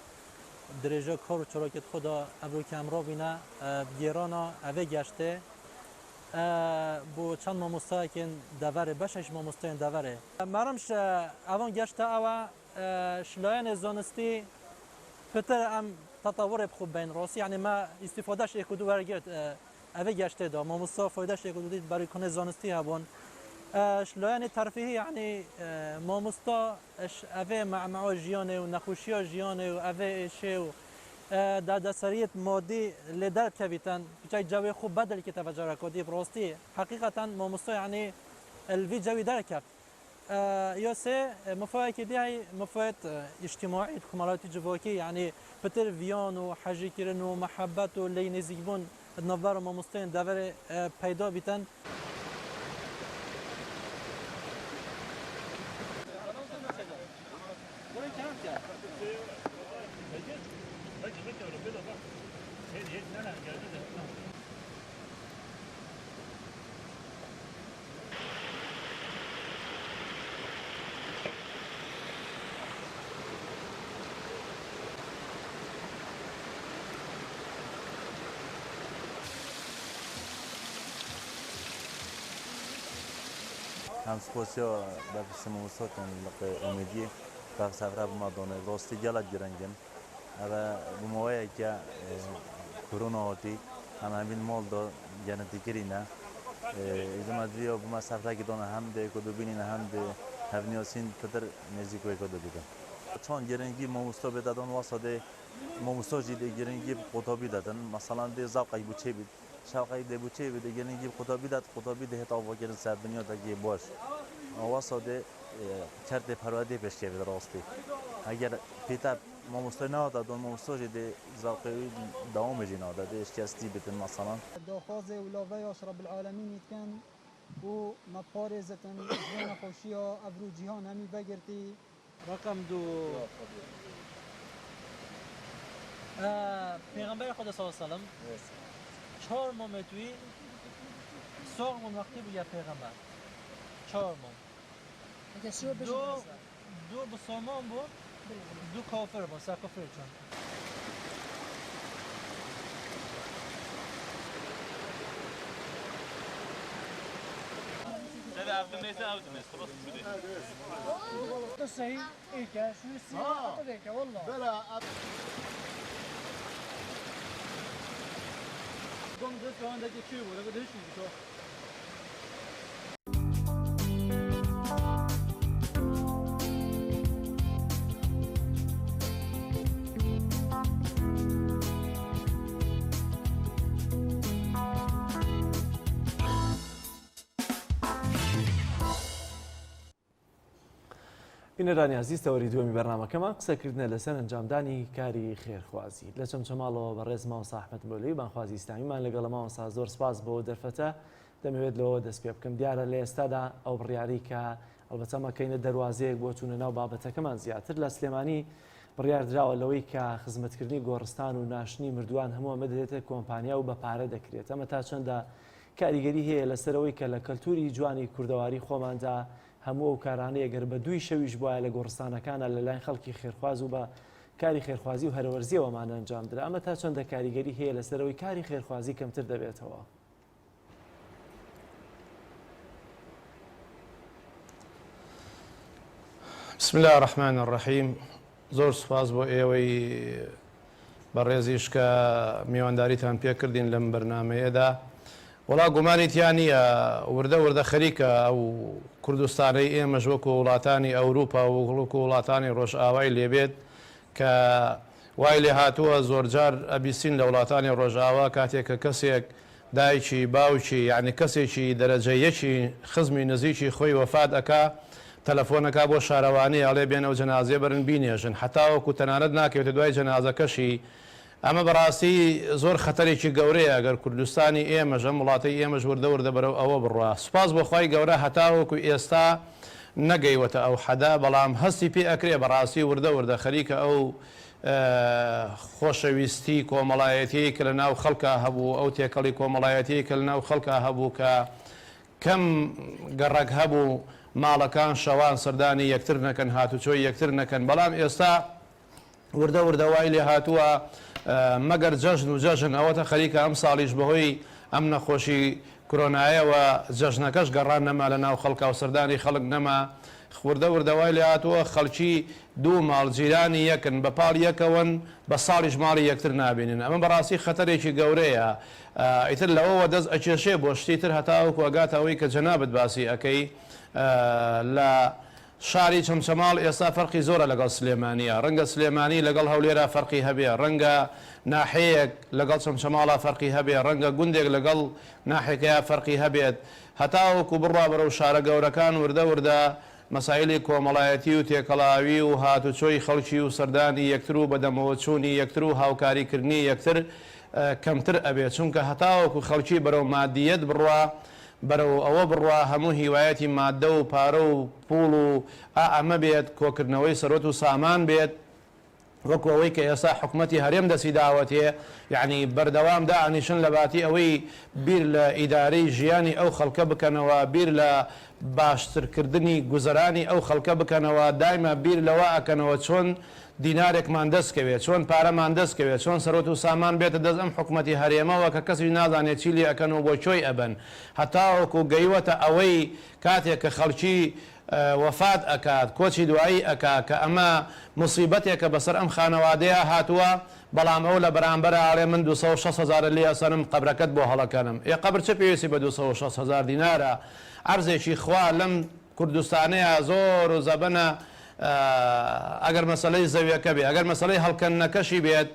درێژە کۆڕ و چۆرۆکێت خۆدا ئەبرو کامڕۆ بینە گێرانە ئەvê گەشتێ بۆ چەند مامۆستایەکێن دەڤەرێ بەشش مامۆستایان دەڤەرێ مەرمش ئەوان گەشتە ئەوە شلایەنێ زانستی پتر ئەم تەتەوڕێ بخوب بین ڕاستی یعنی ما ئیستیفادەش ئێکودو وەرگرت ئەvê گەشتێدا مامۆستا فۆیدەش ئێکودودیت بەری کۆنێ زانستی هەبوون شلایەنی تەرفیهی یعنی مامۆستا ئەvê مەعمەوە ژیانێ و نەخۆشیە ژیانێ و ئەvê ئێشێ و دادەسەریت مادی لێ دەرکەویتن بچای جەوێ خوب بەدەلکێتە بەجارەکۆدی بڕاستی حقیقەتەن مامۆستا یعنی الوی جەوی دەرکەب یا سێ مفاوەکی دیای مفاوەت اجتماعی کۆمەڵایەتی جڤۆکی یعنی پتر ڤیان و حەژیکردن و مەحەبەت و لێی نزیکبوون نەڤەر مامۆستایان دەڤەرێ پەیدا بیتن هم سپاسیا بخش موسیقی لقای امیدی بخش سفر بمادانه راستی جلد جرنگن اما بموایی که کرونا هاتی همین مال دا جنتی کرینا ایزم ادویا بما سفر که دانه هم ده کدو بینین هم ده هفنیاسین پدر نزدیکوی کدو بیدن چون جرنگی موستا بدادن واسطه موستا جیده جرنگی قطابی دادن مثلا ده زاقی بچه بید شاقی ده بچه بید جرنگی قطابی ده هتا واقعا سر دنیا تاکی باش واسطه چرت پرواده پیش که بید راستی اگر پیتر مامۆستا نادادن مامۆستا جیده زاقی دوام جی ناداده اشکستی بیتن مثلا داخوازه ولاویاش رب العالمین یتکن و مپارزتن زن خوشیا ابرو جهان همی بگرتی رقم دو پیغمبر خدا صلی الله علیه و سلم 4 ماه توی سوق وقتی بود یا پیغمبر 4 ماه دو بسامان بود دو کافر بود سه کافر چون أخدم ليس أخدم خلاص بدي صحيح إيك شو السيارة هذيك والله بلا قوم دست عندك كيو ولا بدي شو بینەرانی عزیز تەوەری دووەمی بەرنامەکەمان قسەکردنە لەسەر ئەنجامدانی کاری خێرخوازی لە چەمچەماڵەوە بەڕێز مامۆستا ئەحمەد مەولوی بانخوازی ئیسلامیمان لەگەڵ مامۆستا زۆر سپاس بۆ دەرفەتە دەمەوێت لەوە دەست پێ بکەم دیارە لە ئێستادا ئەو بڕیاری کە ئەلبەتە مەکەینە دەواازەیەک بۆ چوونە ناو بابەتەکەمان زیاتر لە سلێمانی بڕیاردراوە لەوەی کە خزمەتکردنی گۆڕستان و ناشتنی مردووان هەموو ئەمە دەێتە کۆمپانیا و بە پارە دەکرێت ئەمە تا چەندە کاریگەری هەیە لەسەرەوەی کە لە کەلتوری جوانی کوردەواری خۆماندا هەموو ئەو کارانەیە گەر بە دوی شەویش بواە لە گۆڕستانەکانە لەلایەن خەڵکی خێرخواز و بە کاری خێرخوازی و هەرەوەرزیەوەمان ئەنجام درا ئەمە تا چەندە کاریگەری هەیە لەسەرەوەی کاری خێرخوازی کەمتر دەبێتەوە. بسم الله الرحمن الرحیم زۆر سوپاس بۆ ئێوەی بەڕێزیش کە میوانداریتان پێکردین لەم بەرنامەیەدا وڵا گومانیتیان نییە وردە خەریکە ئەو کوردستانەی ئێمەش وەکو وڵاتانی ئەوروپا و وەکو وڵاتانی ڕۆژئاوای لێبێت کە وای لێ هاتووە زۆرجار ئەبیسین لە وڵاتانی ڕۆژئاوا کاتێک کە کەسێک دایکی باوکی یعنی کەسێکی دەرەجە یەکی خزمی نزیکی خۆی وەفات ئەکا تەلەفۆنەکە بۆ شارەوانی ئەڵێ بێنە و جەنازێ بەرن بینێژن حتا وەکو تەنانەت ناکەوێتە دوای جەنازەکەشی ئەمە بەڕاستی زۆر خەتەرێکی گەورەیە ئەگەر کوردستانی ئێمەژە وڵاتی ئێمەش وردە بەرەو ئەوە بڕوا سوپاس بۆ خی گەورە هەتاوەکو ئێستا نەگەیوەتە ئەو حەدا بەڵام هەستی پێ ئەکرێ بەڕاستی وردە خەریکە ئەو خۆشەویستی کۆمەڵایەتی کە لە ناو خەڵکە هەبوو ئەو تێکەڵی کۆمەڵایەتی کە لە ناو خەڵکە هەبوو کە کەم گەڕک هەبوو ماڵەکان شەوان سەردانی یەکتر نەکەن هاتوچۆی یەکتر نەکەن بەڵام ئێستا وردە وای لێ هاتووە مەگەر جەژن ئەوەتە خەریکە ئەم ساڵیش بەهۆی ئەم نەخۆشی کۆرۆنایەوە جەژنەکەش گەڕان نەما لە ناو خەڵکە و سەردانی خەڵک نەما وردەوای لێ هاتووە خەڵکی دوو ماڵ جیرانی یەکن بە پاڵ یەکەون بە ساڵیش ماڵی یەکتر نابینن ئەمە بەڕاستی خەتەرێکی گەورەیە ئیتر لەوەوە دەست ئەکێشێ بۆ شتی تر هەتاوەکو ئەگاتەوەی کە جەنابەت باسی ئەەکەی لە شاری چەمچەماڵ ئێستا فەرقی زۆرە لەگەڵ سلێمانیە ڕەنگە سلێمانی لەگەڵ هەولێرە فەرقی هەبێ ڕەنگە ناحەیەک لەگەڵ چەمچەماڵە فەرقی هەبێ ڕەنگە گوندێک لەگەڵ ناحێکەیە فەرقی هەبێت هەتاوەکو بڕوا بەرەو شارە گەورەکان وردە مەسایلی کۆمەڵایەتی و تێکەڵاوی و هاتوچۆی خەڵکی و سەردانی یەکتر و بەدەمەوە چوونی یەکتر و هاوکاریکردنی یەکتر کەمتر ئەبێت چونکە هەتاوەکو خەڵکی بەرەو مادیەت بڕوا بەرەو ئەوە بڕوا هەموو هیوایەتی مادە و پارە و پوڵ و ئەمە بێت کۆکردنەوەی سەرۆت و سامان بێت وەکو ئەوەی کە ئێستا حکوومەتی هەرێم دەسی داوەتێ یعنی بەردەوام دائنیشن لە باتی ئەوەی بیر لە ئیدارەی ژیانی ئەو خەڵکە بکەنەوە بیر لە باشترکردنی گوزەرانی ئەو خەڵکە بکەنەوە دایمە بیر لەوە ئەکەنەوە چۆن دینارێکمان دەستکەوێت چۆن پارەمان دەستکەوێت چۆن سەرۆت و سامان بێتە دەست ئەم حکوومەتی هەرێمەوە کە کەسی نازانێت چی لێ ئەەکەن و بۆ چۆی ئەبن هەتاوەکو گەیوەتە ئەوەی کاتێک کە خەڵکی وەفات ئەکات کۆچی دوایی ئەکا کە ئەمە مصیبەتێکە بەسەر ئەم خانەوادەیە هاتووە بەڵام ئەو لە بەرامبەر ئاڵێ من 260,000 لێ ئەسەرم قەبرەکەت بۆ هەڵەکەنم قەبر چه پێویستی بە 260,000 دینارە عەرزێکی خوا لەم کوردستانەیە زۆر و زەبەنە ئەگەر مەسەلەی زەویەکە بێ ئەگەر مەسەلەی هەڵکەنەکەشی بێت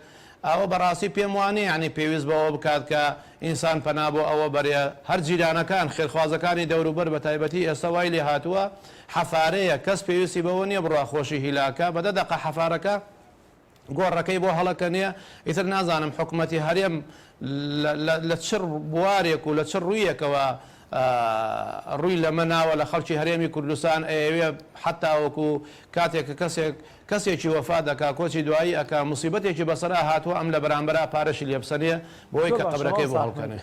ئەوە بەڕاستی پێم وانێ ینی پێویست بەوە بکات کە ئینسان پەنا بۆ ئەوە بەرێ هەر جیرانەکان خێرخوازەکانی دەوروبەر بە تایبەتی ئێستا وای لێ هاتووە حەفارەیە کەس پێویستی بەوە نییە بڕوا خۆشی هیلاکە بەدە دەقە حەفارەکە گۆڕەکەی بۆ هەڵەکەنیە ئیتر نازانم حکوومەتی هەرێم لە چ بوارێک و لە چ ڕوویەکەوە ڕووی لەمە ناوە لە خەڵکی هەرێمی کوردستان ئەوێ حتاوەکو کاتێک کەسێکی وەفا دەکا کۆچی دوایی ئەکا مصیبەتێکی بەسەرا هاتووە ئەم لە بەرامبەرا پارەشی لێبسەنێ بۆی کە قەبرەکەی بۆ هەڵکەنێ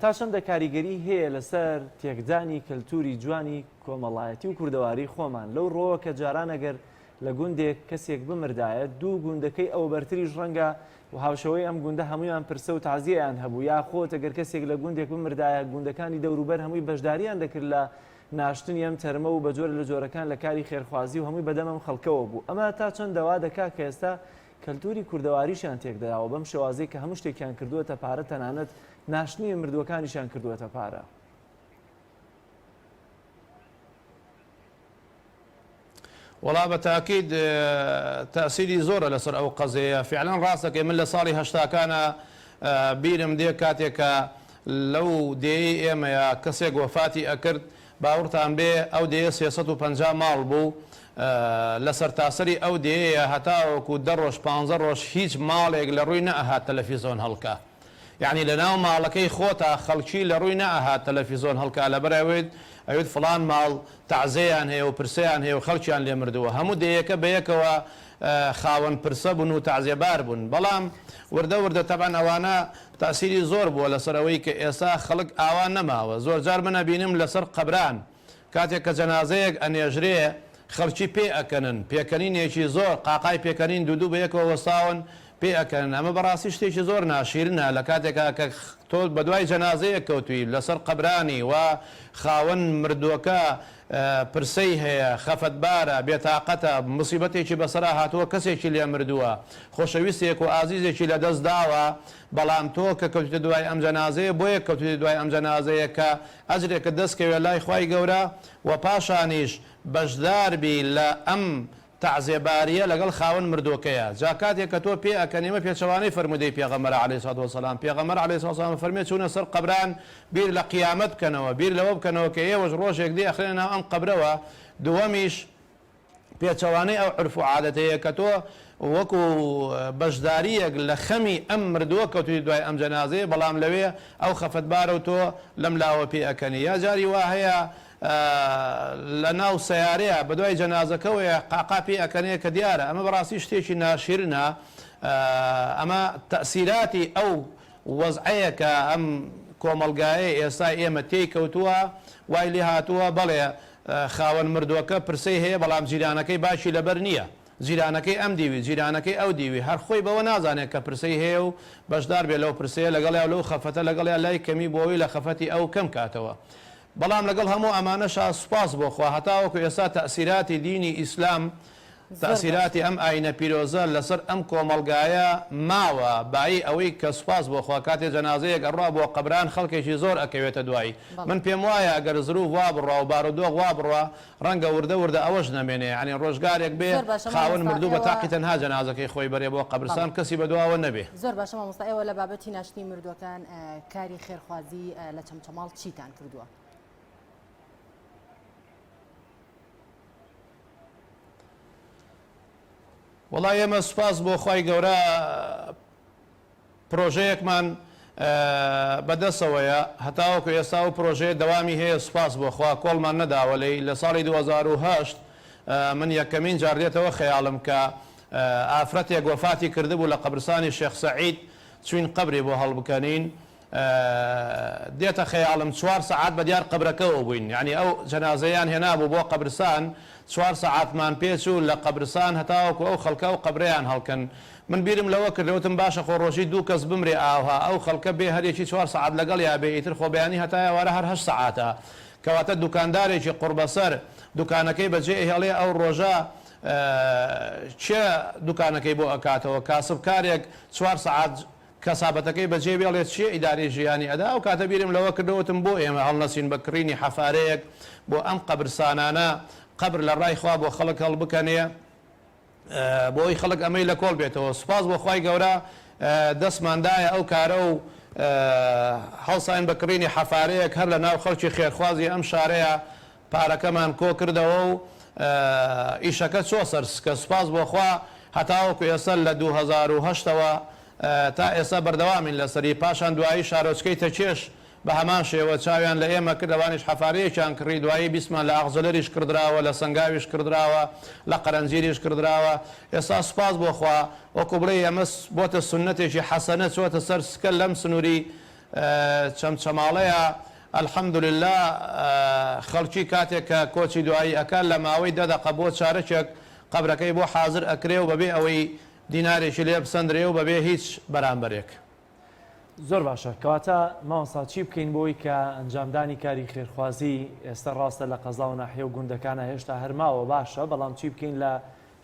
تا چەندە کاریگەری هەیە لەسەر تێکدانی کەلتوری جوانی کۆمەڵایەتی و کوردەواری خۆمان لەو ڕۆوە کە جاران ئەگەر لە گوندێک کەسێک بمردایە دوو گوندەکەی ئەو بەرتریش ڕەنگە و هاوشەوەی ئەم گوندە هەمویان پرسە و تازیەیان هەبوو یا خۆت ئەگەر کەسێک لە گوندێک بمردایە گوندەکانی دەوروبەر هەمووی بەشداریان دەکرد لە ناشتنی ئەم تەرمە و بە جۆرە لە جۆرەکان لە کاری خێرخوازی و هەمووی بەدەمەم خەڵکەوە بوو ئەمە تا چەند دەوا دەکا کە ئێستا کەلتوری کوردەواریشیان تێکداوە بەم شێوازەی کە هەموو شتێکیان کردووەتە پارە تەنانەت ناشتنی مردووەکانیشیان کردووەتە پارە. وڵا بە تاکید تەسیری زۆرە لەسەر ئەو قەزەیە فعلەن ڕاستەکەی من لە ساڵی هەشتاکانە بیرم دێ کاتێکە لەو دێی ئێمەیە کەسێک وەفاتی ئەکرد باوەڕتان بێ ئەو دێ 350 ماڵ بوو لەسەر تاسەری ئەو دێیە هەتاوەکو 10 ڕۆژ 15 ڕۆژ هیچ ماڵێک لە ڕووی نەئەهات تەلەڤیزۆن هەڵکە یعنی لە ناو ماڵەکەی خۆتا خەڵکی لە ڕووی نەئەهات تەلەڤیزۆن هەڵکا لەبەرەوێت ئەوێت فڵان ماڵ تەعزەیان هەیە و پرسەیان هەیە و خەڵکیان لێ مردووە هەموو دەیەکە بەیەکەوە خاوەن پرسە بوون و تەعزیەبار بوون بەڵام وردە تەبەن ئەوانە تاسیری زۆر بووە لەسەرەوەی کە ئێستا خەڵک ئاوان نەماوە زۆر جار منە بینم لەسەر قەبران کاتێک کە جەنازەیەک ئەنێژرێ خەڵکی پێ ئەکەنن پێکەنینێکی زۆر قاقای پێکەنین دوو بەیەکەوە وەستاون پێ ئەکەن ئەمە بەڕاستی شتێکی زۆر ناشیرنە لە کاتێکا کە تۆ بە دوای جەنازەیە کەوتوی لەسەر قەبرانی و خاوەن مردووەکە پرسەی هەیە خەفەتبارە بێتاقەتە مصیبەتێکی بەسەرا هاتووە کەسێکی لێ مردووە خۆشەویستێک و ئازیزێکی لە دەست داوە بەڵام تۆ کە کەوتیتە دوای ئەم جەنازەیە بۆیە کەوتیتە دوای ئەم جەنازەیە کە ئەجرێکە دەستکەوێت لای خوای گەورە و پاشانیش بەشداربی لە ئەم تعزیەباریە لەگەڵ خاوەن مردووەکەیە جا کاتێک کە تۆ پێ ئەکەنیمە پێچەوانەی فەرمودەی پێغەمبەر عەلەیهی سەڵاتو وەسەلام پێغەمبەر عەلەیهی سەڵاتو وەسەلام فەرمێ چوونە سەر قەبران بیر لە قیامەت بکەنەوە بیر لەوە بکەنەوە کە ئێوەش ڕۆژێک دێ ئەخرێنە ناو ئەم قەبرەوە دووەمیش پێچەوانەی ئەو عرف و عادەتەیە کە تۆ وەکو بەشداریەک لە خەمی ئەم مردووە کەوتوی دوای ئەم جەنازەیە بەڵام لەوێ ئەو خەفەتبارە و تۆ لەم لاوە پێ ئەەکەنی یا جاری وا هەیە لە ناو سیارەیە بە دوای جەنازەکەوەیە قاقا پێ ئەەکەنەیە کە دیارە ئەمە بەڕاستی شتێکی ناشرنە ئەمە تەسیراتی ئەو وەزعەیە کە ئەم کۆمەلگایە ئێستا ئێمە تێی کەوتووە وای لێ هاتووە بەڵێ خاوەن مردووەکە پرسەی هەیە بەڵام جیرانەکەی باشی لەبەر نییە جیرانەکەی ئەم دیوی جیرانەکەی ئەو دیوی هەر خۆی بەوە نازانێت کە پرسەی هەیە و بەشدار بێ لەو پرسەیە لەگەڵیا لەو خەفەتە لەگەڵیا لای کەمی بۆەوەی لە خەفەتی ئەو کەم کاتەوە بەڵام لەگەڵ هەموو ئەمانەشا سوپاس بۆخوا هەتاوەکو ئێستا تەسیراتی دینی ئیسلام تەسیراتی ئەم ئاینە پیرۆزە لەسەر ئەم کۆمەلگایە ماوە بایی ئەوەی کە سوپاس بۆخوا کاتێ جەنازەیەک ئەڕوا بۆ قەبران خەڵکێکی زۆر ئەکەوێتە دوایی من پێم وایە ئەگەر زروو وا بڕوا و بارودۆخ وا بڕوا ڕەنگە وردە وردە ئەوەش نەمێنێ ینی ڕۆژگارێک بێ خاوەن مردوو بە تاقی تەنها جەنازەکەی خۆی بەرێ بۆ قەبرستان کەسی بەدواوە نەبێ زۆر باشە مامۆستا ئێوە لە بابەتی ناشتنی مردوەکان کاری خێرخوازی لە چەمچەماڵ چیتان کردووە؟ وڵای ئێمە سوپاس بۆ خی گەورە پرۆژەیەکمان بەدەستەوەیە هەتاوەکو ئێستا و پرۆژەیە دەوامی هەیە سوپاس بۆخوا کۆڵمان نەداوە لەی لە ساڵی 2010 من یەکەمین جاردێتەوە خەیاڵم کە ئافرەتێک وەفاتی کردبوو لە قەبرستانی شێخ سەعید چوین قبری بۆ هەڵبکەنین دێتە خەیاڵم 4 سەعات بە دیار قبرەکەەوە بووین یعنی ئەو جەنازەیان هێنابوو بۆ قەبرستان 4 سەعاتمان پێچ و لە قەبرستان هەتاوەکو ئەو خەڵکە و قبرەیان هەڵکەن من بیرم لەوە کردەوەتم باشە خۆڕۆژی 2 کەس بمرێ ئاها ئەو خەڵکە بێ هەرێکی 4 سەعات لەگەڵ یا بێ ئیتر خۆبیانی هەتایەوارە هەر 8 سەعاتە کەواتە دوکاندارێکی قوربەسەر دوکانەکەی بەجێ هێڵێ ئەو ڕۆژە چێ دوکانەکەی بۆ ئەکاتەوە کاسبکارێک 4 سەعات کەسابەتەکەی بەجێ بێڵێت چیە ئیداری ژیانی ئەدا و کاتە بیرم لەوە کردەوەتم بۆ ئێمە هەڵنەسین بەکڕینی حەفارەیەک بۆ ئەم قەبرستانانە قبر لە ڕای خوا بۆ خەڵک هەڵ بکەنێ بۆی خەڵک ئەمەی لە کۆڵ بێتەوە سوپاس بۆ خی گەورە دەستماندایە ئەو کارە و هەڵساین بەکڕینی حەفارەیەک هەر لە ناو خەڵکی خێرخوازی ئەم شارەیە پارەکەمان کۆ کردەوە و ئیشەکە چۆ سەرسکە سوپاس بۆخوا هەتاوەکو ئێستا لە 2010ەوە تا ئێستا بەردەوامین لەسەری پاشان دوایی شارۆچکەی تەچێش بە هەمان شێوە چاویان لە ئێمە کردوانیش حەفارەیەکیان کڕی دوایی بیسمان لە ئاغزەلەریش کردراوە لە سنگاویش کردراوە لە قەرەنجیریش کردراوە ئێستا سوپاس بۆخوا وەکو بڵێ ئەمە بۆتە سنەتێکی حەسەنە چۆتە سەر سکە لەم سنووری چەمچەماڵەیە الحەمدولله خەڵکی کاتێک کە کۆچی دوایی ئەکان لە ماوەی 10 دقە بۆ چارەکێک قەبرەکەی بۆ حازر ئەکرێ و بەبێ ئەوەی دینارێکی لێ بسەندرێ و بەبێ هیچ بەرامبەرێک زۆر باشە کەواتە ماوەسا چی بکەین بۆی کە ئەنجامدانی کاری خێرخوازی ئێستا ڕاستە لە قەزا و ناحیە و گوندەکانە هێشتا هەرماوە باشە بەڵام چی بکەین لە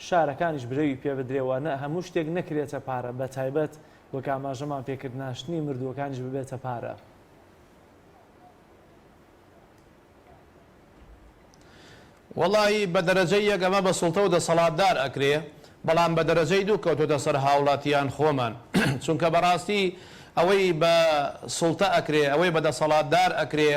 شارەکانیش برەوی پێ بدرێەوە نە هەموو شتێک نەکرێتە پارە بە تایبەت وەک ئاماژەمان پێکرد ناشتنی مردووەکانیش ببێتە پارە وەڵی بە دەرەجەی یەک ئەمە بە سوڵتە و دەسەڵاتدار ئەکرێ بەڵام بە دەرەجەی دوو کەوتۆتە سەر هاوڵاتیان خۆمان چونکە بەڕاستی ئەوەی بە سوڵتە ئەکرێ ئەوەی بە دەسەڵاتدار ئەکرێ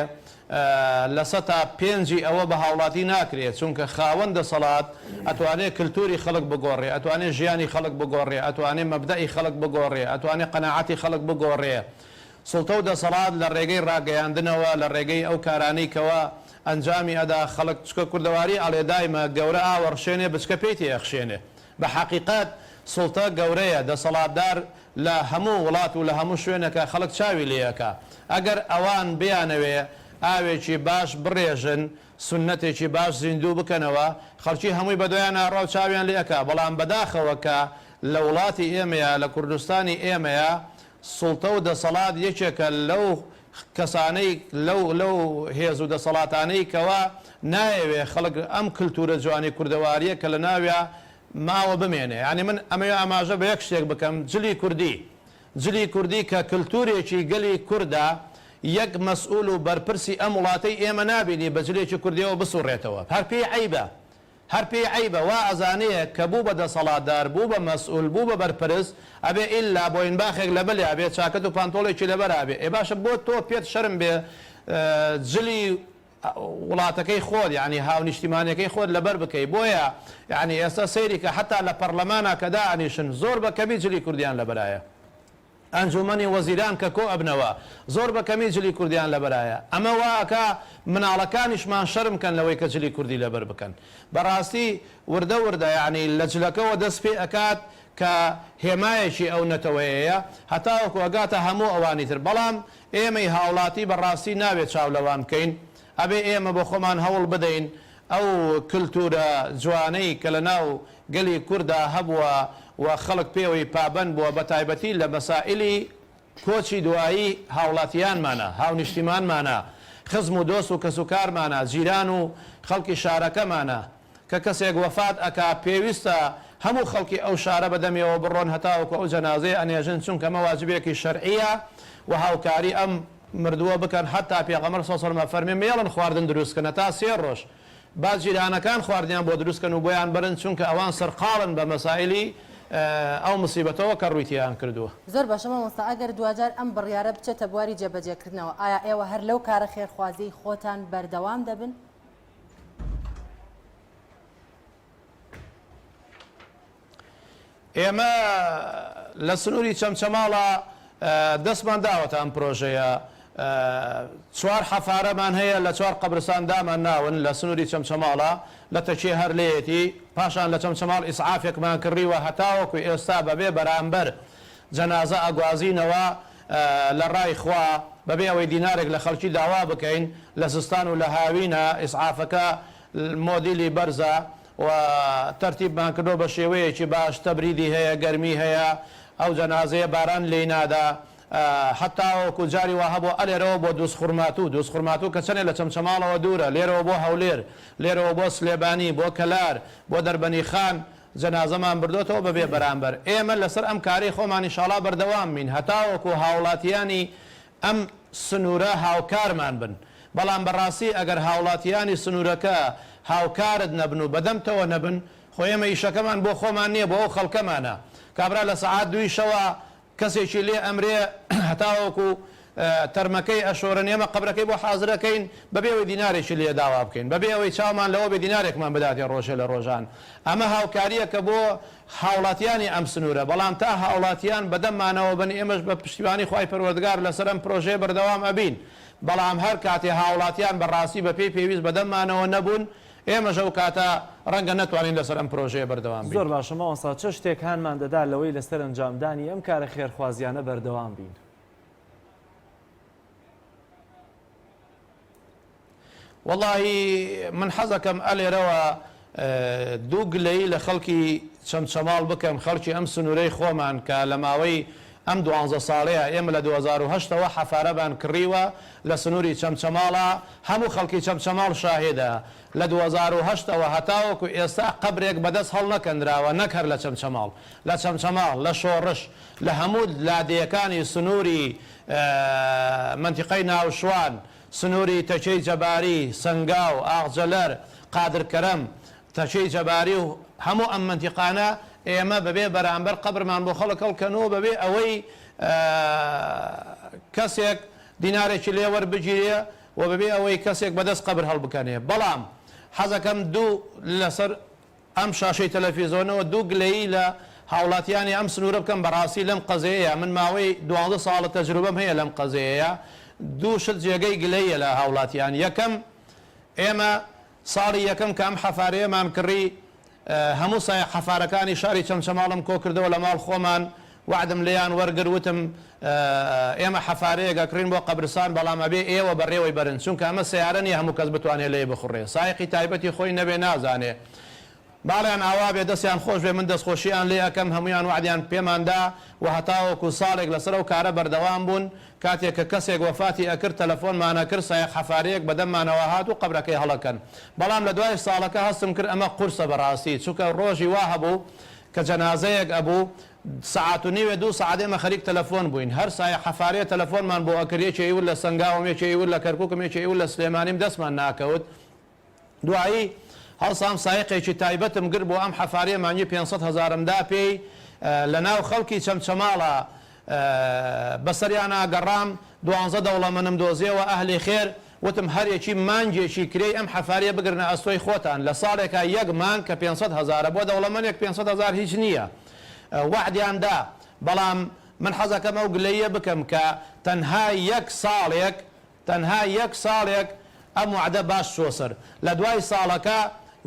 لە سەتا پێنجی ئەوە بە هاوڵاتی ناکرێت چونکە خاوەن دەسەڵات ئەتوانێت کللتوری خەڵک بگۆڕێ ئەتوانێت ژیانی خەڵک بگۆڕێ ئەتوانێت مەبدەئی خەڵک بگۆڕێ ئەتوانێت قەناعەتی خەڵک بگۆڕێ سوڵتە و دەسەڵات لە ڕێگەی ڕاگەیاندنەوە لە ڕێگەی ئەو کارانەی کەوە ئەنجامی ئەدا خەڵک چکە کوردەواری ئەڵێ دایمە گەورە ئاوەڕشێنێ بچکە پێی تێخشێنێ بە حقیقت سوڵتە گەورەیە دەسەڵاتدار لە هەموو وڵات و لە هەموو شوێنەکە خەڵک چاوی لێەکە ئەگەر ئەوان بیانەوێ ئاوێکی باش بڕێژن سنەتێکی باش زیندوو بکەنەوە خەڵکی هەمووی بەدویان ڕاو چاویان لێەکە بەڵام بەداخەوەکە لە وڵاتی ئێمەیە لە کوردستانی ئێمەیە سوڵتە و دەسەڵات یەکێکە لەو کەسانەی لەو هێز و دەسەڵاتانەی کەوا نایەوێ خەڵک ئەم کللتورە جوانی کوردەواریە کە لە ناویە ماوە بمێنێ ینی من ئەمە ئاماژە بە یەک شتێک بکەم جلی کوردی کە کللتورێکی گەلی کووردا یەک مەسئول و بەرپرسی ئەم وڵاتەی ئێمە نابینی بە جلێکی کوردیەوە بسوڕێتەوە هەر پێی عیبە وا ئەزانەیە کە بوو بە دەسەڵاتدار بوو بە مەسئول بوو بە بەرپرس ئەبێ ئیلا بۆین باخێک لە بەلێ ئەبێ چاکەت و پانتۆڵێکی لەبەر ئابێ ئێ باشە بۆ تۆ پێت شەرم بێ جلی وڵاتەکەی خۆت یعنی هاو نیشتیمانەکەی خۆت لەبەر بکەی بۆیە یعنی ئێستا سەیری کە حتا لە پەرلەمانە کە دائنیشن زۆر بە کەمی جلی کوردیان لەبەرایە ئەنجومەنی وەزیران کە کۆ ئەبنەوە زۆر بە کەمی جلی کوردیان لەبەرایە ئەمە واکە مناڵەکانیشمان شەرم کەن لەوەی کە جلی کوردی لەبەر بکەن بەڕاستی وردە وردە یعنی لە جلەکەەوە دەست پێ ئەکات کە هێمایەکی ئەو نەتەوەیەیە هەتاوەکو ئەگاتە هەموو ئەوانی تر بەڵام ئێمەی هاوڵاتی بەڕاستی ناوێت چاولەوان بکەین ئەبێ ئێمە بۆ خۆمان هەوڵ بدەین ئەو کللتورە جوانەی کە لە ناو گەلی کووردا هەبووە و خەڵک پێوەی پابند بووە بە تایبەتی لە مەسائلی کۆچی دوایی هاوڵاتیانمانە هاونیشتیمانمانە خزم و دۆست و کەسوکارمانە جیران و خەڵکی شارەکەمانە کە کەسێک وەفات ئەکا پێویستە هەموو خەڵکی ئەو شارە بەدەمیەوە بڕۆن هەتاوەکو ئەو جەنازەی ئەنێژن چونکە ئەمە واجبێکی شەرعیە و هاوکاری ئەم مردووە بکەن حتا پێغەمبەر صلی الله علیه و سلم فەرمی مێڵن خواردن دروستکەنە تا 3 ڕۆژ با جیرانەکان خواردیان بۆ دروستکەن و بۆیان برن چونکە ئەوان سەرقاڵن بە مەسائلی ئەو مصیبەتەوە کە ڕوویتیان کردووە. زۆر باشە مامۆستا ئەگەر دوجار ئەم بڕیارە بچێتە بواری جێبەجێکردنەوە ئایا ئێوە هەر لەو کارە خێرخوازی خۆتان بەردەوام دەبن؟ ئێمە لە سنووری چەمچەماڵە دەستمان داوەتە ئەم پرۆژەیە 4 حەفارەمان هەیە لە 4 قەبرستان دامان ناون لە سنووری چەمچەماڵە لە تەکێ هەر لێتی پاشان لە چەمچەماڵ ئیسعافێکمان کڕیوە هەتاوەکو ئێستا بەبێ بەرامبەر جەنازە ئەگوازینەوە لە ڕای خوا بەبێ ئەوەی دینارێک لە خەڵکی داوا بکەین لە زستان و لە هاوینە ئیسعافەکە مۆدیلی بەرزە و تەرتیبمان کردۆ بە شێوەیەکی باش تەبریدی هەیە گەرمی هەیە ئەو جەنازەیە باران لێی نادا حتاوەکو جاری وا هەبوو ئەلێرەوە بۆ دووسخورماتوو کە چەنێ لە چەمچەماڵەوە دوورە لێرەوە بۆ هەولێر لێرەوە بۆ سلێبانی بۆ کەلار بۆ دەربەنی خان جەنازەمان بردوێتەوە بەبێ بەرامبەر ئێمە لەسەر ئەم کاری خۆمان ئینشاڵا بەردەوام بین هەتاوەکو هاوڵاتیانی ئەم سنوورە هاوکارمان بن بەڵام بەڕاستی ئەگەر هاوڵاتیانی سنوورەکە هاوکارت نەبن و بەدەمتەوە نەبن خۆ ئێمە ئیشەکەمان بۆ خۆمان نییە بۆ ئەو خەڵکەمانە کابرا لە سەعات 2 شەوە کەسێکی لێ ئەمرێ هەتاوەکو تەرمەکەی ئەشۆرن ئێمە قبرەکەی بۆ حازرەکەین بەبێ ئەوەی دینارێکی لێ داوا بکەین بەبێ ئەوەی چاومان لەوە بێ دینارێکمان بداتێ ڕۆژە لە ڕۆژان ئەمە هاوکاریە کە بۆ هاوڵاتیانی ئەم سنوورە بەڵام تا هاوڵاتیان بەدەممانەوە بن ئێمەش بە پشتیوانی خوای پەروەردگار لەسەر ئەم پرۆژەیە بەردەوام ئەبین بەڵام هەر کاتێ هاوڵاتیان بەڕاستی بە پێی پێویست بەدەممانەوە نەبوون ئێمەش ئەو کاتە ڕەنگە نەتوانین لەسەر ئەم پرۆژەیە بەردەوام بین. زۆر باشە مامۆستا چه شتێک هانمان دەدا لەوەی لەسەر ئەنجامدانی ئەم کارە خێرخوازیانە بەردەوام بین؟ واللهی من حەزەکەم ئەلێرەوە دوو گلەی لە خەڵکی چەمچەماڵ بکەم خەڵکی ئەم سنوورەی خۆمان کە لە ماوەی ئەم 12 ساڵەیە ئێمە لە 2008ەوە حەفارەبان کڕیوە لە سنووری چەمچەماڵە هەموو خەڵکی چەمچەماڵ شاهێدە لە 2008ەوە هەتاوەکو ئێستا قبرێک بەدەست هەڵ نەکەندراوە نەکەر لە چەمچەماڵ لە چەمچەماڵ لە شۆڕش لە هەموو لادەیەکانی سنووری منتیقەی ناوشوان سنووری تەچەی جەباری سنگاو ئاغجەلەر قادرکەرەم تەچەی جەباری و هەموو ئەم منتیقانە ئێمە بەبێ بەرامبەر قبرمان بۆ خەڵک هەڵکەنەوە بەبێ ئەوەی کەسێک دینارێکی لێوەربگیرێ و بەبێ ئەوەی کەسێک بەدەست قبر هەڵبکەنێ بەڵام حەزەکەم دوو لەسەر ئەم شاشەی تەلەڤیزۆنەوە دوو گلەیی لە هاوڵاتیانی ئەم سنوورە بکەم بەڕاستی لەم قەزەیە من ماوەی 12 ساڵە تەجروبەم هەیە لەم قەزەیە دوو شت جێگەی گلەیە لە هاوڵاتیان یەکەم ئێمە ساڵی یەکەم کە ئەم حەفارەیەمان کڕی هەموو سای حەفارەکانی شاری چەمچەماڵم کۆ کردەوە لە ماڵ خۆمان وعدم لێیان وەرگروتم ئێمە حەفارەیەک ئەکڕین بۆ قەبرستان بەڵام ئەبێ ئێوە بەڕێوەی بەرن چونکە ئەمە سیارە نیە هەموو کەس بتوانێت لێ بخوڕێ سایقی تایبەتی خۆی نەبێ نازانێ باڵیان ئاوا بێ دەستیان خۆش بێ من دەستخۆشییان لێ ئەەکەم هەمویان وعدیان پێماندا و هەتاوەکو ساڵێک لەسەر و کارە بەردەوام بوون کاتێک کە کەسێک وەفاتی ئەکرد تەلەفۆنمانە کرد سایق حەفارەیەک بەدەممانەوە هات و قبرەکەی هەڵەکەن بەڵام لە دوای ساڵەکە هەستم کرد ئەمە قورسە بەڕاستی چونکە ڕۆژی وا هەبوو کە جەنازەیەک ئەبوو ساعت و نیوێ 2 ساعت ئێمە خەریک تەلەفۆن بووین هەر سایق حەفارەیە تەلەفۆنمان بۆ ئەکرد یەکێکی ول لە سنگاوم یەکێکی ول لە کەرکووکم یەکێکی ول لە سلێمانیم دەستمان ناکەوت دوایی هەڵسام سایقێکی تایبەتم گر بۆ ئەم حەفارەیە مانگی 500,000مدا پێی لە ناو خەڵکی چەمچەماڵە بەسەریان ئاگەڕام 12 دەوڵەمەنم دۆزیەوە ئەهلی خێر وتم هەرێکی مانگێکی کرێ ئەم حەفاریە بگرنە ئەستۆی خۆتان لە ساڵێکە یەک مانگ کە 500,000 بۆ دەوڵەمەندێک 500,000 هیچ نییە وعدیاندا بەڵام من حەزەکەم ئەو گلەیە بکەم کە تەنها یەک ساڵێک ئەم وعدە باش چۆسەر لە دوای ساڵەکە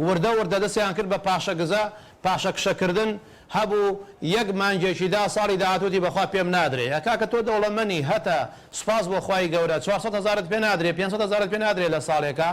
وردە دەستیان کرد بە پاشەگزە پاشەکشەکردن هەبوو یەک مانگێکیدا ساڵی داهاتوتی بەخوا پێم نادرێ کاکە تۆ دەوڵەمەنی هەتا سوپاس بۆ خوای گەورە 400,000 پێ نادرێ 500,000 پێ نادرێ لە ساڵێکە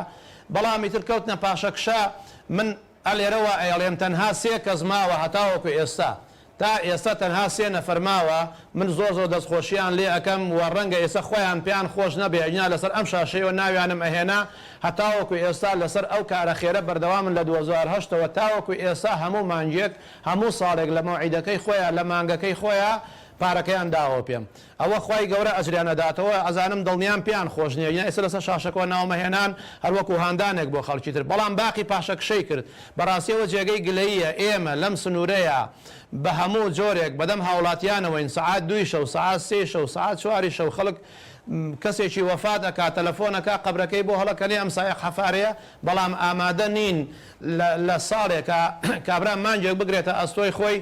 بەڵامی تر کەوتنە پاشەکشە من ئەلێرەوە ئەڵێم تەنها 3 کەس ماوە هەتاوەکو ئێستا تا ئێستا تەنها 3 نەفەر ماوە من زۆر دەستخۆشییان لێ ئەەکەم و ڕەنگە ئێستا خۆیان پێیان خۆش نەبێ ئەجنا لەسەر ئەم شاشەیەوە ناویانم ئەهێنا هەتاوەکو ئێستا لەسەر ئەو کارە خێرە بەردەوامن لە 2008ەوە تاوەکو ئێستا هەموو مانگێک هەموو ساڵێک لە مەوعیدەکەی خۆیان لە مانگەکەی خۆیان پارەکەیان داوە پێم ئەوە خی گەورە ئەجریانەداتەوە ئەزانم دڵنیان پێیان خۆش نییە یا ئێستا لەسەر شاشەکەەوە ناومەهێنان هەروەکو هاندانێک بۆ خەڵکی تر بەڵام باقی پاشەکشەی کرد بەڕاستیەوە جێگەی گلەیە ئێمە لەم سنوورەیە بە هەموو جۆرێک بەدەم هاوڵاتیانەوەین سعات 2 شەو سعات 3 شەو سعات 4 شەو خەڵک کەسێکی وەفات ئەکا تەلەفۆنەکە قبرەکەی بۆ هەڵەکەنی ئەم سایق حەفارەیە بەڵام ئامادە نین لە ساڵێکە کابرا مانجێک بگرێتە ئەستۆی خۆی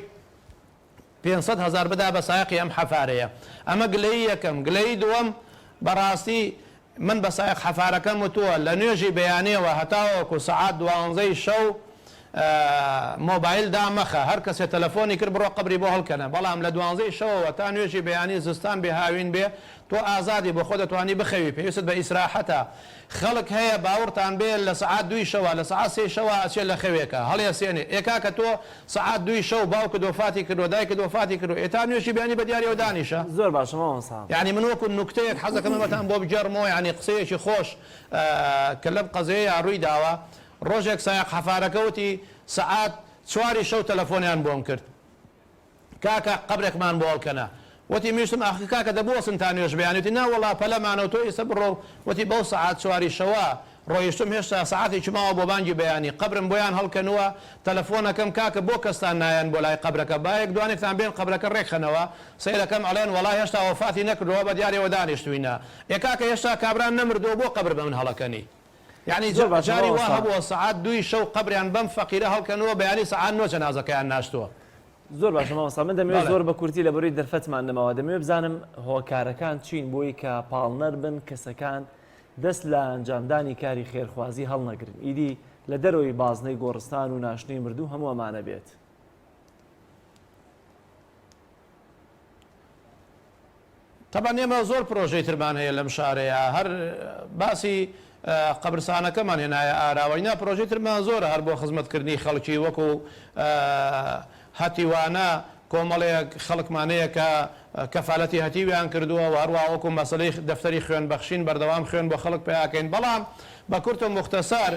500,000 بدا بە سایقی ئەم حەفارەیە ئەمە گلەی یەکەم گلەی دووەم بەڕاستی من بە سایق حەفارەکەم وتووە لە نوێژی بەیانەوە هەتاوەکو سعات 12 شەو مۆبایل دامەخە هەر کەسێ تەلەفۆنی کرد بڕۆ قبری بۆ هەڵکەنە بەڵام لە 12 شەوەوە تا نوێژی بەیانی زستان بێ هاوین بێ تۆ ئازادی بۆ خۆ دەتوانی بخەوی پێویست بە ئیسراحەتە خەڵک هەیە باوەڕتان بێ لە سعات 2 شەوە لە سعات 3 شەوە ئەچێت لە خەوێکە هەڵێ سێنێ ئێکا کە تۆ سعات 2 شەو باوکە دۆفاتی کردو دایکە دۆفاتی کردو ئێتا نوێژی بەیانی بە دیاریەوە دانیشە زۆر باشەوە ساڵ یعنی من وەکو نوکتەیەک حەزەکەم بەتان بۆ بجەرمەوە یعنی قسەیەکی خۆش کە لەم قەزەیە ڕووی داوە ڕۆژێک سایق حەفارەکەوتی سعات 4 شەو تەلەفۆنیان بۆم کرد کاکە قبرێکمان بۆ هەڵکەنە وتی میشتم ئاخی کاکە دەبوەسن تا نوێژ بەیانێتی ناوەڵا پەلەمانەوە تۆ ئێستا بڕۆ وتی بەو سعات 4 شەوە ڕۆیشتم هێشتا سعاتێکی ماوە بۆ بانگی بەیانی قبرم بۆیان هەڵکەنەوە تەلەفۆنەکەم کاکە بۆ کەستان نایەن بۆ لای قبرەکە باەک دوانێکتان بێن قبرەکە ڕێکخەنەوە سەیرەکەم ئەڵێن وڵای هێشتا وەفاتی نەکردەوە بە دیارەوە دانیشتوینە ئێکاکە هێشتا کابران نەمردەوە بۆ قبر بە من هەڵەکەنی يعني جاري وهبوا ساعات 2 شەو قبریان بەم فەقیرە هەڵکەنەوە بەیانی ساعات 9 جەنازەکەیان ناشتووە زۆر باشە مامۆستا من دەمەوێت زۆر بە کورتی لە بەروی دەرفەتمان نەماوە دەمەوێت بزانم هۆکارەکان چین بۆی کە پاڵنەر بن کەسەکان دەست لە ئەنجامدانی کاری خێرخوازی هەڵنەگرن ئیدی لە دەرەوەی بازنەی گۆڕستان و ناشتنی مردوو هەموو ئەمانە بێت طبعا ئێمە زۆر پرۆژەی ترمان هەیە لەم شارەیە هەر باسی قبرستانەکەمان هێنایە ئاراوەینا پرۆژەی ترمان زۆرە هەر بۆ خزمەتکردنی خەڵکی وەکو هەتیوانە کۆمەڵەیەک خەڵکمانەیە کە کەفالەتی هەتیویان کردووە و هەروە وەکو مەسەلەی دەفتەری خوێن بەخشین بەردەوام خوێن بۆ خەڵک پیاکەین بەڵام بە کورت و مختصر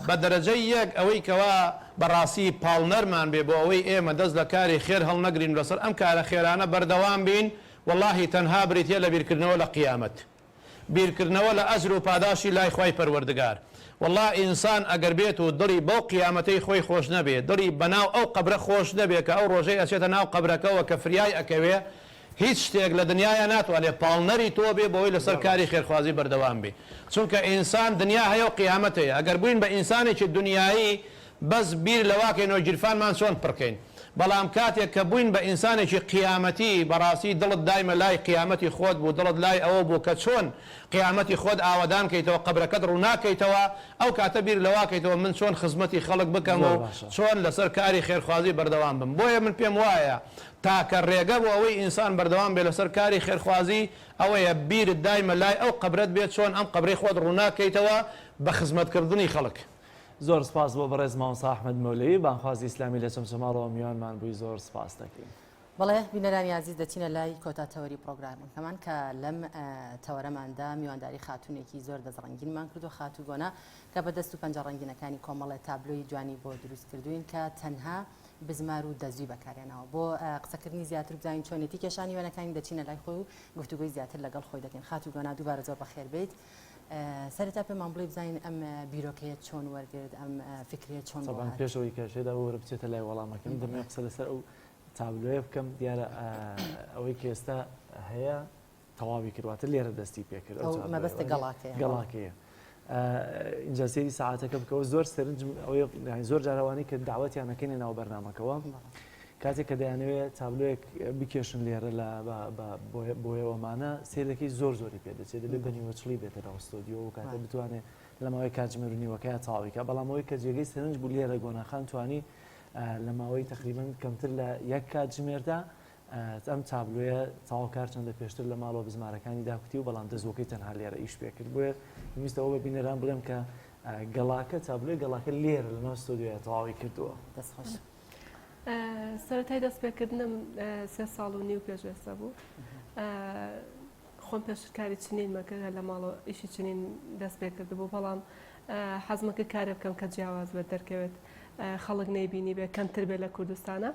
بە دەرەجەی یەک ئەوەی کەوا بەڕاستی پاڵنەرمان بێ بۆ ئەوەی ئێمە دەست لە کاری خێر هەڵنەگرین لەسەر ئەم کارە خێرانە بەردەوام بین واللهی تەنها بریتە لە بیرکردنەوە لە قیامەت بیرکردنەوە لە ئەجر و پاداشی لای خوای پەروەردگار والله ئینسان ئەگەر بێت و دڵی بەو قیامەتەی خۆی خۆش نەبێت دڵی بەناو ئەو قبرە خۆش نەبێت کە ئەو ڕۆژەی ئەچێتە ناو قبرەکەەوە کە فریای ئەکەوێ هیچ شتێک لە دنیاە ناتوانێت پاڵنەری تۆ بێ بۆی لەسەر کاری خێرخوازی بەردەوام بێ چونکە ئینسان دنیا هەیە و قیامەتەیە ئەگەر بووین بە ئینسانێکی دنیایی بەس بیر لەواکەینەوە گیرفانمان چۆن پڕکەین بەڵام کاتێک کە بووین بە ئینسانێکی قیامەتی بەڕاستی دڵت دایمە لای قیامەتی خۆت بوو دڵت لای ئەوە بوو کە چۆن قیامەتی خۆت ئاوادان کەیتەوە قبرەکەت ڕووناکەیتەوە ئەو کاتە بیر لەواکەیتەوە من چۆن خزمەتی خەڵک بکەم و چۆن لەسەر کاری خێرخوازی بەردەوام بم بۆیە من پێم وایە تاکە ڕێگە بۆ ئەوەی ئینسان بەردەوام بێ لەسەر کاری خێرخوازی ئەوەیە بیرت دایمە لای ئەو قبرەت بێت چۆن ئەم قبرەی خۆت ڕووناکەیتەوە بە خزمەتکردنی خەڵک زۆر سپاس بۆ بەڕێز مامۆستا ئەحمەد مەولەوی بانخوازی ئیسلامی لە چەمچەماڵەوە میوانمان بووی زۆر سپاس دەکەین بەڵێ بینەرانی عزیز دەچینە لای کۆتاتەوەری پرۆگرامەکەمان کە لەم تەوەرەماندا میوانداری خاتونێکی زۆر دەستڕەنگینمان کرد و خاتوگۆنە کە بە دەست و پەنجە ڕەنگینەکانی کۆمەڵێ تابلۆی جوانی بۆ دروست کردوین کە تەنها بزمار و دەزوی بەکارێنەوە بۆ قسەکردنی زیاتر بزانین چۆنێتی کێشانی وێنەکانی دەچینە لای خۆی و گفتوگوی زیاتر لەگەڵ خۆی دەکەین خاتوگۆنا دووبارە زۆر بەخێر بیت سەرەتا پێمان بڵێ بزانین ئەم بیرۆکەیە چۆن وەرگرت ئەم فکرێت چۆن پێشەوەی کێشێدا وەرە بچێتە لای وەڵامەکەم دەمێ قسە لەسەر ئەو تابلۆیە بکەم دیارە ئەوەی کە ئێستا هەیە تەواوی کردواتە لێرە دەستی پێکرد مەبەستە گەڵاکەیە گەڵاکەیە اینجا سێری ساعتەکە بکەوە زۆر سەرنج ئەوەی زۆر جاراوانی کە داوەتیان نەکەینە ناو بەرنامەکەەوە کاتێک کە دەیانەوێت تابلۆیەک بکێشن لێرە لە بۆیەوەمانە سێرەکەی زۆری پێ دەچێت دەبێت بە نیوەچڵی بێتە ئەوستۆدیۆ و کاتە بتوانێت لە ماوەی کاتژمێرونیوەکەی تاواویکە بەڵامەوەی کە جێگەی سەرنج بوو لێرە گۆناخان توانی لە ماوەی تقریبان کەمتر لە یەک کاتژمێردا ئەم تابلوۆیە تاواکار چەندە پێشتر لە ماڵەوە بزمارەکانی داکوتی و بەڵام دەزۆکەی تەنها لێرە ئیش پێکرد بۆیە ویستەوە بە بینەران بڵێم کە گەڵاکە تابلوی گەڵاکە لێرە لەناو ستۆدیۆیە تەواوی کردووە دەستخۆش. سەرەتای دەستپێکردنم 3 ساڵ و نیو پێشێستا بوو خۆم پێشکاری چنین مەکرد لە ماڵەوە ئیشی چنین دەست پێ کرد بوو بەڵام حەزمەکە کارێ بکەم کە جیاواز بە دەرکەوێت خەڵک نەیبینی بێ کەمتر بێ لە کوردستانە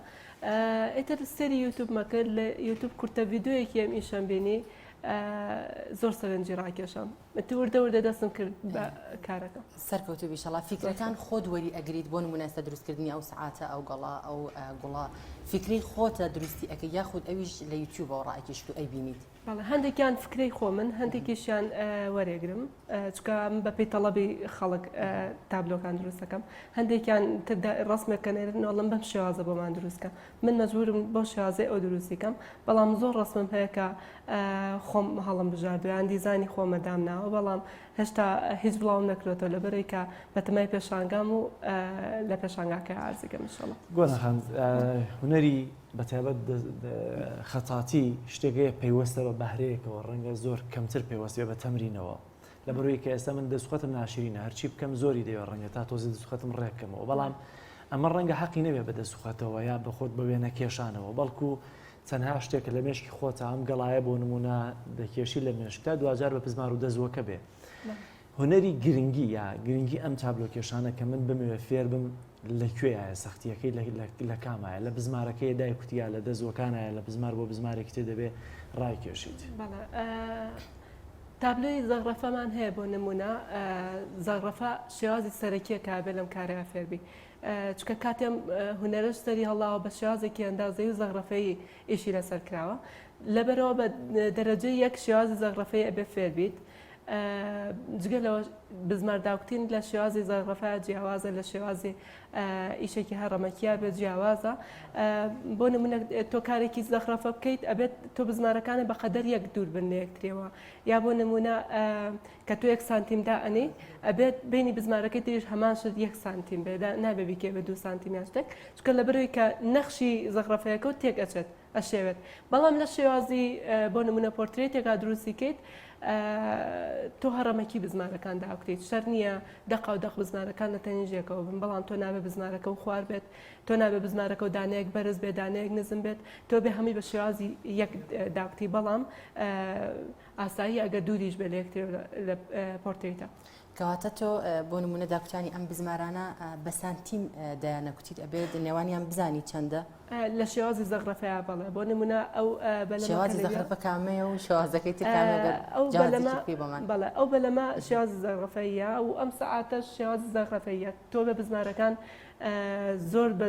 ئیتر سەری یوتوب مەکرد لە یوتوب کورتە ڤیددیۆیەکی ئەم ئیشەم بینی زۆر سەرنجی ڕاکێشم وردە دەستم کرد بە کارەکە سەرکەوتو بیشەڵا فیکرەکان خۆت وەری ئەگریت بۆ نمونەستە دروستکردنی ئەو سعاتە ئەو گەڵا ئەو گوڵا فکری خۆتە دروستی ئەەکە یاخود ئەویش لە یوتیوبەوە ڕائکیشت و ئەیبینیت بەڵێ هەندێکیان فکرەی خۆ من هەندێکیشیان وەرێگرم چکە بەپی تەڵەبی خەڵک تابلۆکان دروستەکەم هەندێکیان ڕستمەکەنێنەوەڵم بەم شێوازە بۆمان دروستکە من مەجبورم بۆ شێوازەی ئەو دروستیکەم بەڵام زۆر ڕستمم هەیە کە خۆم هەڵم بژاردویان دیزانی خۆمەدام ناوە بەڵام هێشتا هیچ بڵاو نەکرێتەوە لەبەرەوەی کە بەتەمای پێشانگام و لە پێشانگاکە ئارزیگەم انشاءالله. گۆنەخان هونەری بەتایبەت خەتاتی شتێکەیە پەیوەستە بە بەهرەیەکەوە ڕەنگە زۆر کەمتر پێوەستێ بە تەمرینەوە لەبەرەوەی کە ئێستا من دەسوخەتم ناشرینە هەرچی بکەم زۆری دەوێت ڕەنگە تا تۆزی دەسوخەتم ڕێکەکەمەوە بەڵام ئەمە ڕەنگە حەقی نەبێ بە دەسوخەتەوە یا بە خۆت بەوێنە کێشانەوە بەڵکو تەنها شتێکە لە مێشکی خۆتە ئەم گەڵایە بۆ نمونە دەکێشی لە مێشکتا دوجار بە پزمار و دەزوەکە بێ هۆنەری گرنگی یا گرنگی ئەم تابلۆکێشانە کە من بموێ فێر بم لەکوێیە سەختیەکەی لە کامایە لە بزمارەکەی دایکوتیە لە دەزوەکانایە لە بزمار بۆ بزمارێکی تێ دەبێ ڕایکێشیت. تابلۆی زەغرەفەمان هەیە بۆ نمونە زەغرەفە شێوازی سەرەکیە کابێ لەم کارەیە فێربی چکە کاتێم هونەرش سەری هەڵاوە بە شێوازێکی ئەندازەی و زەغرەفەی ئیشی لەسەر کراوە لەبەرەوە بە دەرەجەی یەک شێوازی زەغرەفەی ئەبێ فێربیت جگە لەوە بزمارداوکتین لە شێوازی زەغرەفە جیاوازە لە شێوازی ئیشێکی هەڕەمەکییا بێت جیاوازە بۆ نمونە تۆ کارێکی زەغرەفە بکەیت ئەبێت تۆ بزمارەکانە بە قەدەر یەک دوور بن لە یەکترێەوە یا بۆ نمونە کە تۆ 1 سانتیمدا ئەنی ئەبێت بینی بزمارەکەی تریش هەمان شت 1 سانتیم بێدا نابێ بیکێ بە 2 سانتیم یاستێک چکە لەبەرەوەی کە نەخشی زەغرەفەیەکە و تێک ئەچێت ئەشێوێت بەڵام لە شێوازی بۆ نمونە پۆرترێتێکا دروستیکەیت تۆ هەڕەمەکی بزمارەکان داوکتیت شەر نییە دەق و دەق بزمارەکان لە تەنیژێکەوە بن بەڵام تۆ نابێ بزمارەکە و خوار بێت تۆ نابێ بزمارەکە و دانەیەک بەرز بێ دانەیەک نزم بێت تۆ بێ هەمی بە شێوازی یەک داوکتی بەڵام ئاسایی ئەگەر دووریش بێ لە یەکتر لە پۆرتریتە. کەواتە تۆ بۆ نمونە داکوتانی ئەم بزمارانە بە سانتیم دایانەکوتیت ئەبێت نێوانیان بزانی چەندە لە شێوازی زەغرەفەیە بەڵێ بۆ نمونە ئەو شێوازی زەغرەفە کامەیە و شێوازەکەی بەڵێ ئەو بەلەمە شێوازی زەغرەفەیە و ئەم سەعاتە شێوازی زەغرەفەیە تۆ بە بزمارەکان زۆر بە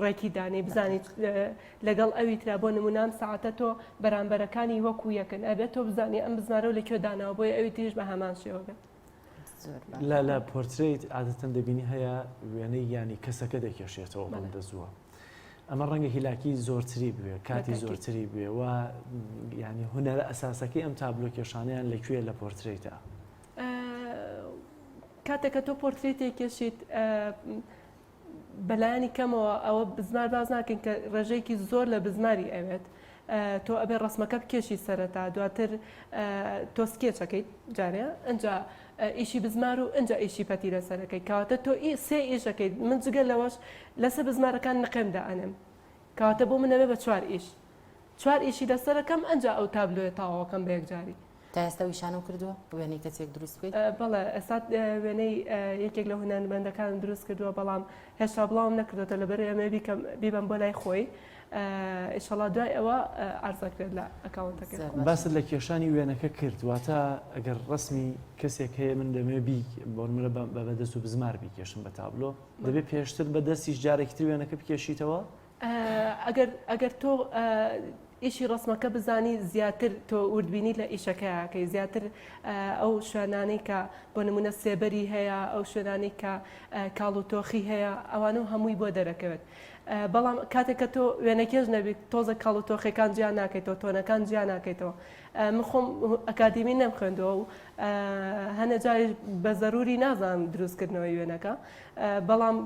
ڕێکی دانی بزانیت لەگەڵ ئەوی ترا بۆ نمونام ساعتە تۆ بەرامبەرەکانی وەکو یەکن ئەبێت تۆ بزانانی ئەم بزمارە و لەکوێ داناوە بۆی ئەوی تریش بە هەمان شێوە بێت. لە پۆرتریت عادەتەن دەبینی هەیە وێنەی ینی کەسەکە دەکێشێتەوە بەم دەزووە ئەمە ڕەنگە هیلاکی زۆرتری بوێ کاتی زۆرتری بوێ و ینی هونەرە ئەساسەکەی ئەم تابلۆکێشانیان لەکوێ لە پۆرتریتە کاتێککە تۆ پۆرتریتێکێشیت بەلایانی کەمەوە ئەوە بزمار باز ناکەین کە ڕێژەیەکی زۆر لە بزماری ئەوێت تۆ ئەبێ ڕسمەکە بکێشی سەرەتا دواتر تۆ سکێچەکەیت جارێ ئەنجا ئیشی بزمار و ئەنجا ئیشی پەتیرە سەرەکەی کاتە تۆ سێ ئیشەکەیت من جگە لەوەش لەسەر بزمارەکان نەقێمدا ئەنم کاتە بۆ منەوێ بە 4 ئیش 4 ئیشی لەسەرەکەم ئەنجا ئەو تابلۆیە تاواوەکەم بە یەکجاری تا ئێستا ویشانم کردووە وێنەی کەسێک دروست بێت بەڵێ ئێستا وێنەی یەکێک لە هونەرمەندەکان دروست کردووە بەڵام هێشتا بڵاوم نەکردوێتە لەبەر ئەمە بیبم بۆ لای خۆی ئیشەڵا دوای ئەوە ئارزەکرێت لە ئەکاونتەکە باست لە کێشانی وێنەکە کرد واتە ئەگەر ڕسمی کەسێک هەیە من دەمێ بی بۆمرە بەدەست و بزمار بیکێشم بە تابلۆ دەبێت پێشتر بە دەستیش جارێکتر وێنەکە بکێشیتەوە ئەگەر تۆ ئیشی ڕسمەکە بزانی زیاتر تۆ وردبینی لە ئیشەکەیەکەی زیاتر ئەو شوێنانەی کە بۆ نمونە سێبەری هەیە ئەو شوێنانەی کە کاڵ و تۆخی هەیە ئەوانە هەمووی بۆ دەرەکەوێت. بەڵام کاتێککە تۆ وێنەکێش نەبێت تۆزە کاڵ و تۆخەکان جیان ناکەیتەوە تۆنەکان جیان ناکەیتەوە. من خۆم ئەکادمی نەمخوێندەوە و هەنە جای بە زەروری نازانم دروستکردنەوەی وێنەکە، بەڵام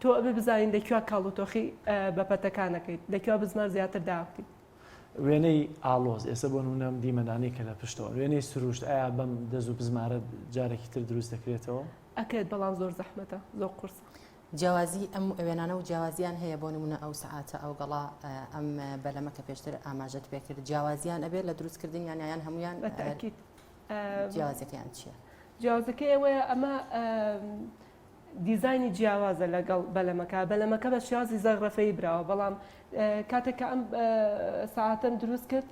تۆ ئەبێ بزانین لەکوێ کاڵ و تۆخی بەپەتەکانەکەیت لەکوێ بزمار زیاتر داوتی. وێنەی ئالۆز ئێستا بۆ نمونە دیمەدانی کە لە پشتەوە وێنەی سروشت ئایا بەم دەز و بزمارە جارێکی تر دروست دەکرێتەوە؟ ئەکرێت بەڵام زۆر زەحمەتە زۆر قورسە. جیاوازی ئەم وێنانە و جیاوازیان هەیە بۆ نمونە ئەو سەعاتە ئەو گەڵا ئەم بەلەمەکە پێشتر ئاماژەت پێکرد جیاوازیان ئەبێت لە دروستکردنیان یان هەمویان بەتاکید جیاوازەکەیان چییە؟ جیاوازەکە ئەوەیە ئەمە دیزایانی جیاوازە لەگەڵ بەلەمەکە بە شێوازی زەغرەفەی براوە، بەڵام کاتێککە ئەم ساعتم دروست کرد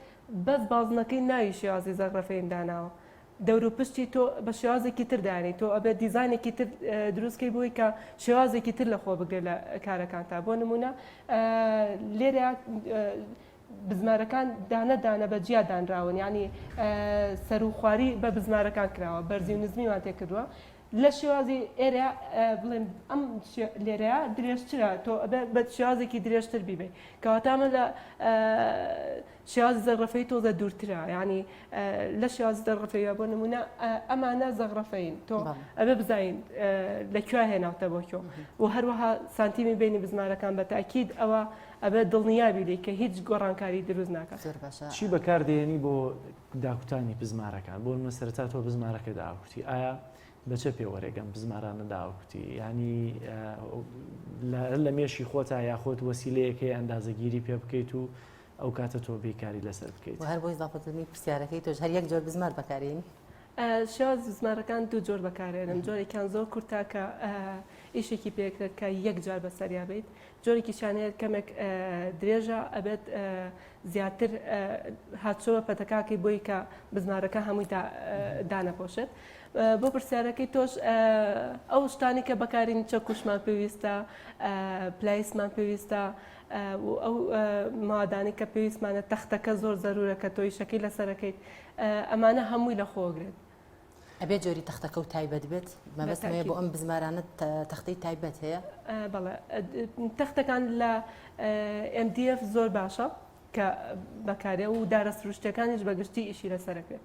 بەس بازنەکەی ناوی شێوازی زەغرەفەیم داناوە. دەور و پشتی تۆ بە شێوازێکی تر دانی تۆ ئەبێت دیزایانێکی تر دروستکەی بووی کە شێوازێکی تر لە خۆ بگرێت لە کارەکانتا. بۆ نمونە لێرە بزمارەکان دانە بە جیا دانراون، ینی سەر و خواری بە بزمارەکان کراوە بەرزی و نزمیوان تێکردووە. لە شێوازی ئێرە بڵێن ئەم لێرەیە درێژترە تۆ بە شێوازێکی درێژتر بیبێ کەواتامە لە شێوازی زەغرەفەی تۆزە دوورترە، ینی لە شێوازی زەغرەفەیە بۆ نمونە ئەمانە زەغرەفەین تۆ ئەبێ بزانین لەکوێ هێناوتە بۆ کۆ و هەروەها سانتیمی بینی بزمارەکان بە تاکید ئەوە ئەبێ دڵنیابی لێ کە هیچ گۆڕانکاری دروست ناکات. چی بەکاردێنی بۆ داکوتانی بزمارەکان بۆ مەسەرەتا تۆ بزمارەکە داکوتی ئایا بەچە پێوەرێگەم بزمارانە داوکتی ینی لە مێشی خۆتا یاخۆت وەسیلەیەکەی ئەندازەگیری پێ بکەیت و ئەو کاتە تۆ بیکاری لەسەر بکەیت. هەر بۆی زاپەتنی پرسیارەکەی تۆش هەر یەک جۆر بزمار بەکارێنی؟ شێواز بزمارەکان دوو جۆر بەکارێنم، جۆرێکیان زۆر کورتا کە ئیشێکی پێکرێت کە یەک جار بەسەریا بێت، جۆرێکی شانەیە کەمێک درێژە ئەبێت زیاتر هاتچۆوە پەتەکاکەی بۆی کە بزمارەکە هەمووی دانەپۆشێت. بۆ پرسیارەکەی تۆش ئەو شتانی کە بەکارین چەکوشمان پێویستە پلایسمان پێویستە ئەو مادانی کە پێویستمانە تەختەکە زۆر زەرورە کە تۆی شەکەی لەسەرەکەیت ئەمانە هەمووی لە خۆگرێت. ئەبێ جۆری تەختەکە و تایبەت بێت مەبەستمەیە بۆ ئەم بزمارانە تەختەی تایبەت هەیە؟ بەڵێ تەختەکان لە MDF زۆر باشە کە بەکارێ و دارە سروشتەکانیش بەگشتی ئیشی لەسەرەکرێت.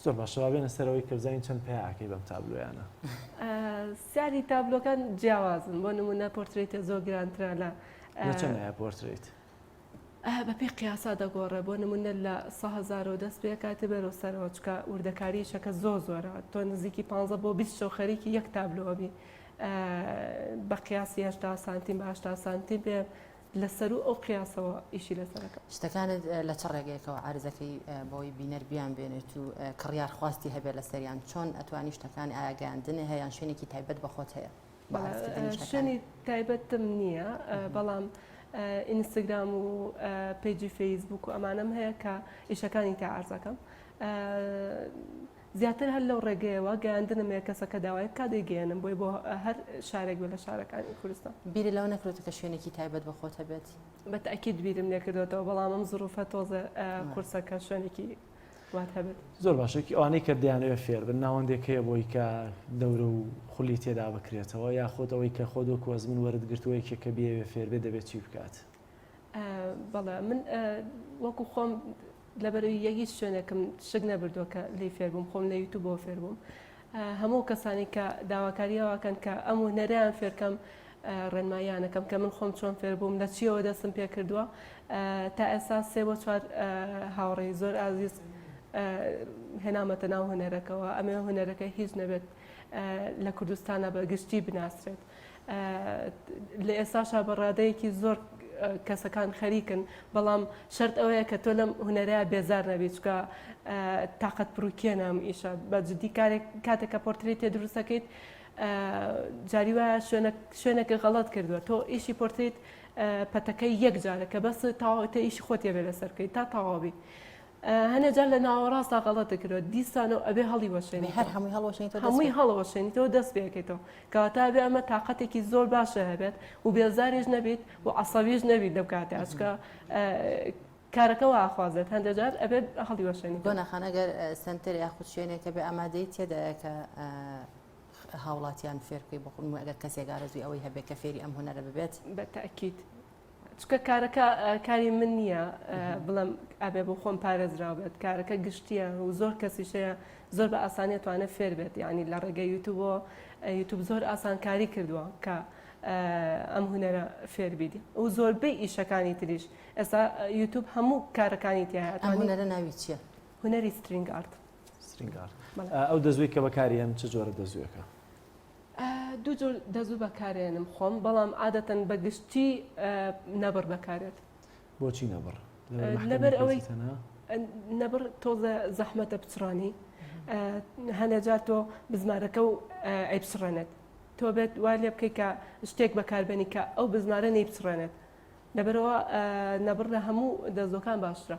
زۆر باشەوە بێنە سەرەوەی کە بزانین چەند پێیاکەی بەم تابلۆیانە. سیاری تابلۆکان جیاوازن بۆ نمونە پۆرترێتە زۆر گرانترە لە چەندە پۆرترێت؟ بە پێی قیاسا دەگۆڕێ بۆ نمونە لە 100,000 دەست پێ کاتێ بەرەو سەرەوە چکە وردەکاری شەکە زۆر زۆرە تۆ نزیکی 15 بۆ 20 شەو خەریکی یەک تابلۆبی بە قیاسی 80 سانتیم بە 80 سانتیم پێ لەسەر و ئەو قیاسەوە ئیشی لەسەرەکە. شتەکانت لە چ ڕێگەیەکەوە عارزەکەی بۆی بینەر بیان بێنێت و کڕیار خواستی هەبێت لە سەریان چۆن ئەتوانی شتەکانی ئاگەاندنە هەیەیان شوێنێکی تایبەت بەخۆت هەیە؟ شوێنی تایبەتم نییە، بەڵام ئینستاگرام و پیجی فەیسبوک و ئەمانم هەیە کە ئیشەکانی تا عرزەکەم. زیاتر هەر لەو ڕێگەیەوە گەیاندنمێ کەسەکە داوای کادێگەێنم بۆی بۆ هەر شارێک بێ لە شارەکانی کوردستان. بیری لەوە نەکرێت کە شوێنێکی تایبەت بەخۆت هەبێت؟ بەتاکید بیرم لێکردێتەوە، بەڵام ئەم زروفە تۆزە قورسەکە شوێنێکی وات هەبێت. زۆر باشێکی ئەوانەی کە دەیانەوێ فێر بن ناوەندێک هەیە بۆی کە دەورە و خولی تێدا بکرێتەوە یاخۆت ئەوەی کە خۆ دۆ وەزمن وەرتگرتووەیەکی کە بێوێ فێر بێ دەبێت چی بکات؟ بەڵێ من وەکو خۆم لەبەرەوەی یەکیش شوێنێکم شک نەبردووە کە لی فێر بووم خۆم لە یوتیوب بۆ فێر بووم. هەموو کەسانی کە داواکاریەوەکەن کە ئەم هونەریان فێرکەم ڕێنماییانەکەم کە من خۆم چۆن فێر بووم لە چیەوە دەستم پێ کردووە تا ئێستا 3 بۆ 4 هاوڕێی زۆر ئازیز هێنامەتە ناو هونەرەکەەوە ئەمێ هونەرەکە هیچ نەبێت لە کوردستانە بە گشتی بناسرێت. لە ئێستاشا بەڕادەیەکی زۆر کەسەکان خەریکن، بەڵام شەرت ئەوەیە کە تۆ لەم هونەرەیە بێزار نەبێت چکە تااقەت پرروکێنم ئیشە بە جدی کاتێکە پۆرتری تێ دروستەکەیت جاری وایە شوێنێکی غەڵەت کردووە تۆ ئیشی پۆرتریت پەتەکەی یەک جارە کە بەس تاواتە ئیشی خۆتیە بێ لەسەرکەی تا تەواوی هەنێ جار لە ناوەڕاستا غەڵەتە کردوە دیسانەوە ئەبێ هەڵی وەشێنی هەر هەمووی هەڵەوەشێنیتەوە دەست پێکەیتەوە کەواتە بێ ئەمە تااقەتێکی زۆر باشە هەبێت و بێزاریش نەبێت و عەسەبیش نەبیت لەو کاتێ ئەچکە کارەکەەوە ئاخوازێت هەندێک جار ئەبێت هەڵی وەشێنی گۆناخان ئەگەر سنتەر یاخود شوێنێکە بێ ئامادەی تێدایە کە هاوڵاتیان فێرکەی بخون ئەگەر کەسێک ئارەزوی ئەوەی هەبێت کە فێری ئەم هوەرە ببێت بە تاکیید چکە کارەکە کاری من نییە بڵم ئەبێ بۆ خۆم پارێزراو بێت کارەکە گشتیە و زۆر کەسیشەیە زۆر بە ئاسانیت توانێت فێر بێت یعنی لە ڕێگەی یوتیوبەوە یوتیوب زۆر ئاسانکاری کردووە کە ئەم هوەرە فێر بیدی و زۆربەی ئیشەکانی تریش ئێستا یوتیوب هەموو کارەکانی تیاات ئەم هوەرە ناوی چییە؟ هوەری سترینگ ئارت سترینگار ئەو دەزوی کە بەکاریان چ جۆرە دەزویەکە؟ دوو جۆر دەزوو بەکارێنم خۆم بەڵام عادەتەن بەگشتی نەبڕ بەکارێت بۆچی نەبڕ؟ لەبەر ئەوەی نەبڕ تۆزە زەحمەتە پچڕانی هەنێجار تۆ بزمارەکە و ئەیپسڕێنێت تۆ بێت وای لێ بکەی کە شتێک بەکاربێنی کە ئەو بزمارە نەیپسڕێنێت لەبەرەوە نەبڕ لە هەموو دەزۆکان باشترە.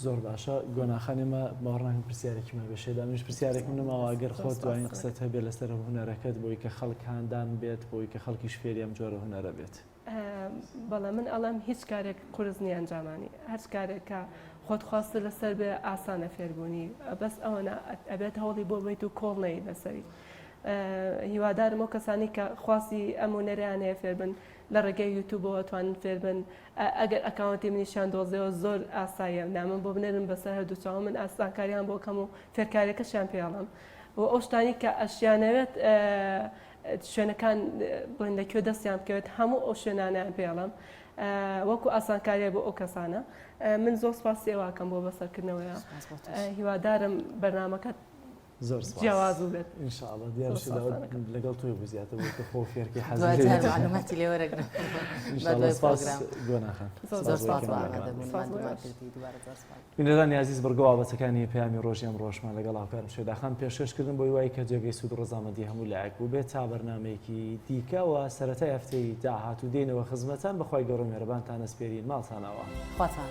زۆر باشە گۆناخانێمە باوەڕناکەم پرسیارێکمە بێشێدا منش پرسیارێکم نەماوە ئەگەر خۆت دوایین قسەت هەبێت لەسەر هوەرەکەت بۆی کە خەڵک هاندان بێت بۆی کە خەڵکیش فێری ئەم جۆرە هوەرە بێت. بەڵام من ئەڵام هیچ کارێک قورس نیە ئەنجامانی هەر کارێکە خۆت خواستە لەسەر بێ ئاسانە فێربوونی بەس ئەوەنە ئەبێت هەوڵی بۆ بێت و کۆڵ نەی لەسەری. هیوادارم ئەو کەسانی کە خواستی ئەم هوەرەیانەیە فێربن لە ڕێگەی یوتیوبەوە توانن فێربن ئەگەر ئەکاونتی منیشان دۆزەوە زۆر ئاساییە نامن بۆ بنێرن بەسەر هەردوو چاوە من ئاسانکاریان بۆ کەم و فێرکاریەکەشیان پێڵم و ئەو شتانی کە ئەشیانەوێت شوێنەکان بڵین لەکوێ دەستیان بکەوێت هەموو ئەو شوێنانیان پێڵم وەکو ئاسانکاریە بۆ ئەو کەسانە من زۆر سپاسیێواکەم بۆ بەسەرکردنەوەیە هیوادارم بەرنامەکەت زۆر جیاواز بێت ئینشاءڵڵا دیارش لەگەڵ تۆی بزیاتە بۆ کە خۆ فێرکی معلوماتی لێوەرەگرن گۆناخان زۆر بینەرانی عزیز بەرگە بابەتەکانی پەیامی ڕۆژی ئەم ڕۆژمان لەگەڵ هاوکارم شێداخان پێشکەشکردن بۆی وای کە جێگەی سوود ڕۆژامەندی هەموو لایەک بوو بێت تا بەرنامەیەکی دیکەوە سەرەتای هەفتەی داهات و دێنەوە خزمەتان بەخوای گەورە مێرەبانتان ئەسپێرین ماڵتانەوە خواتان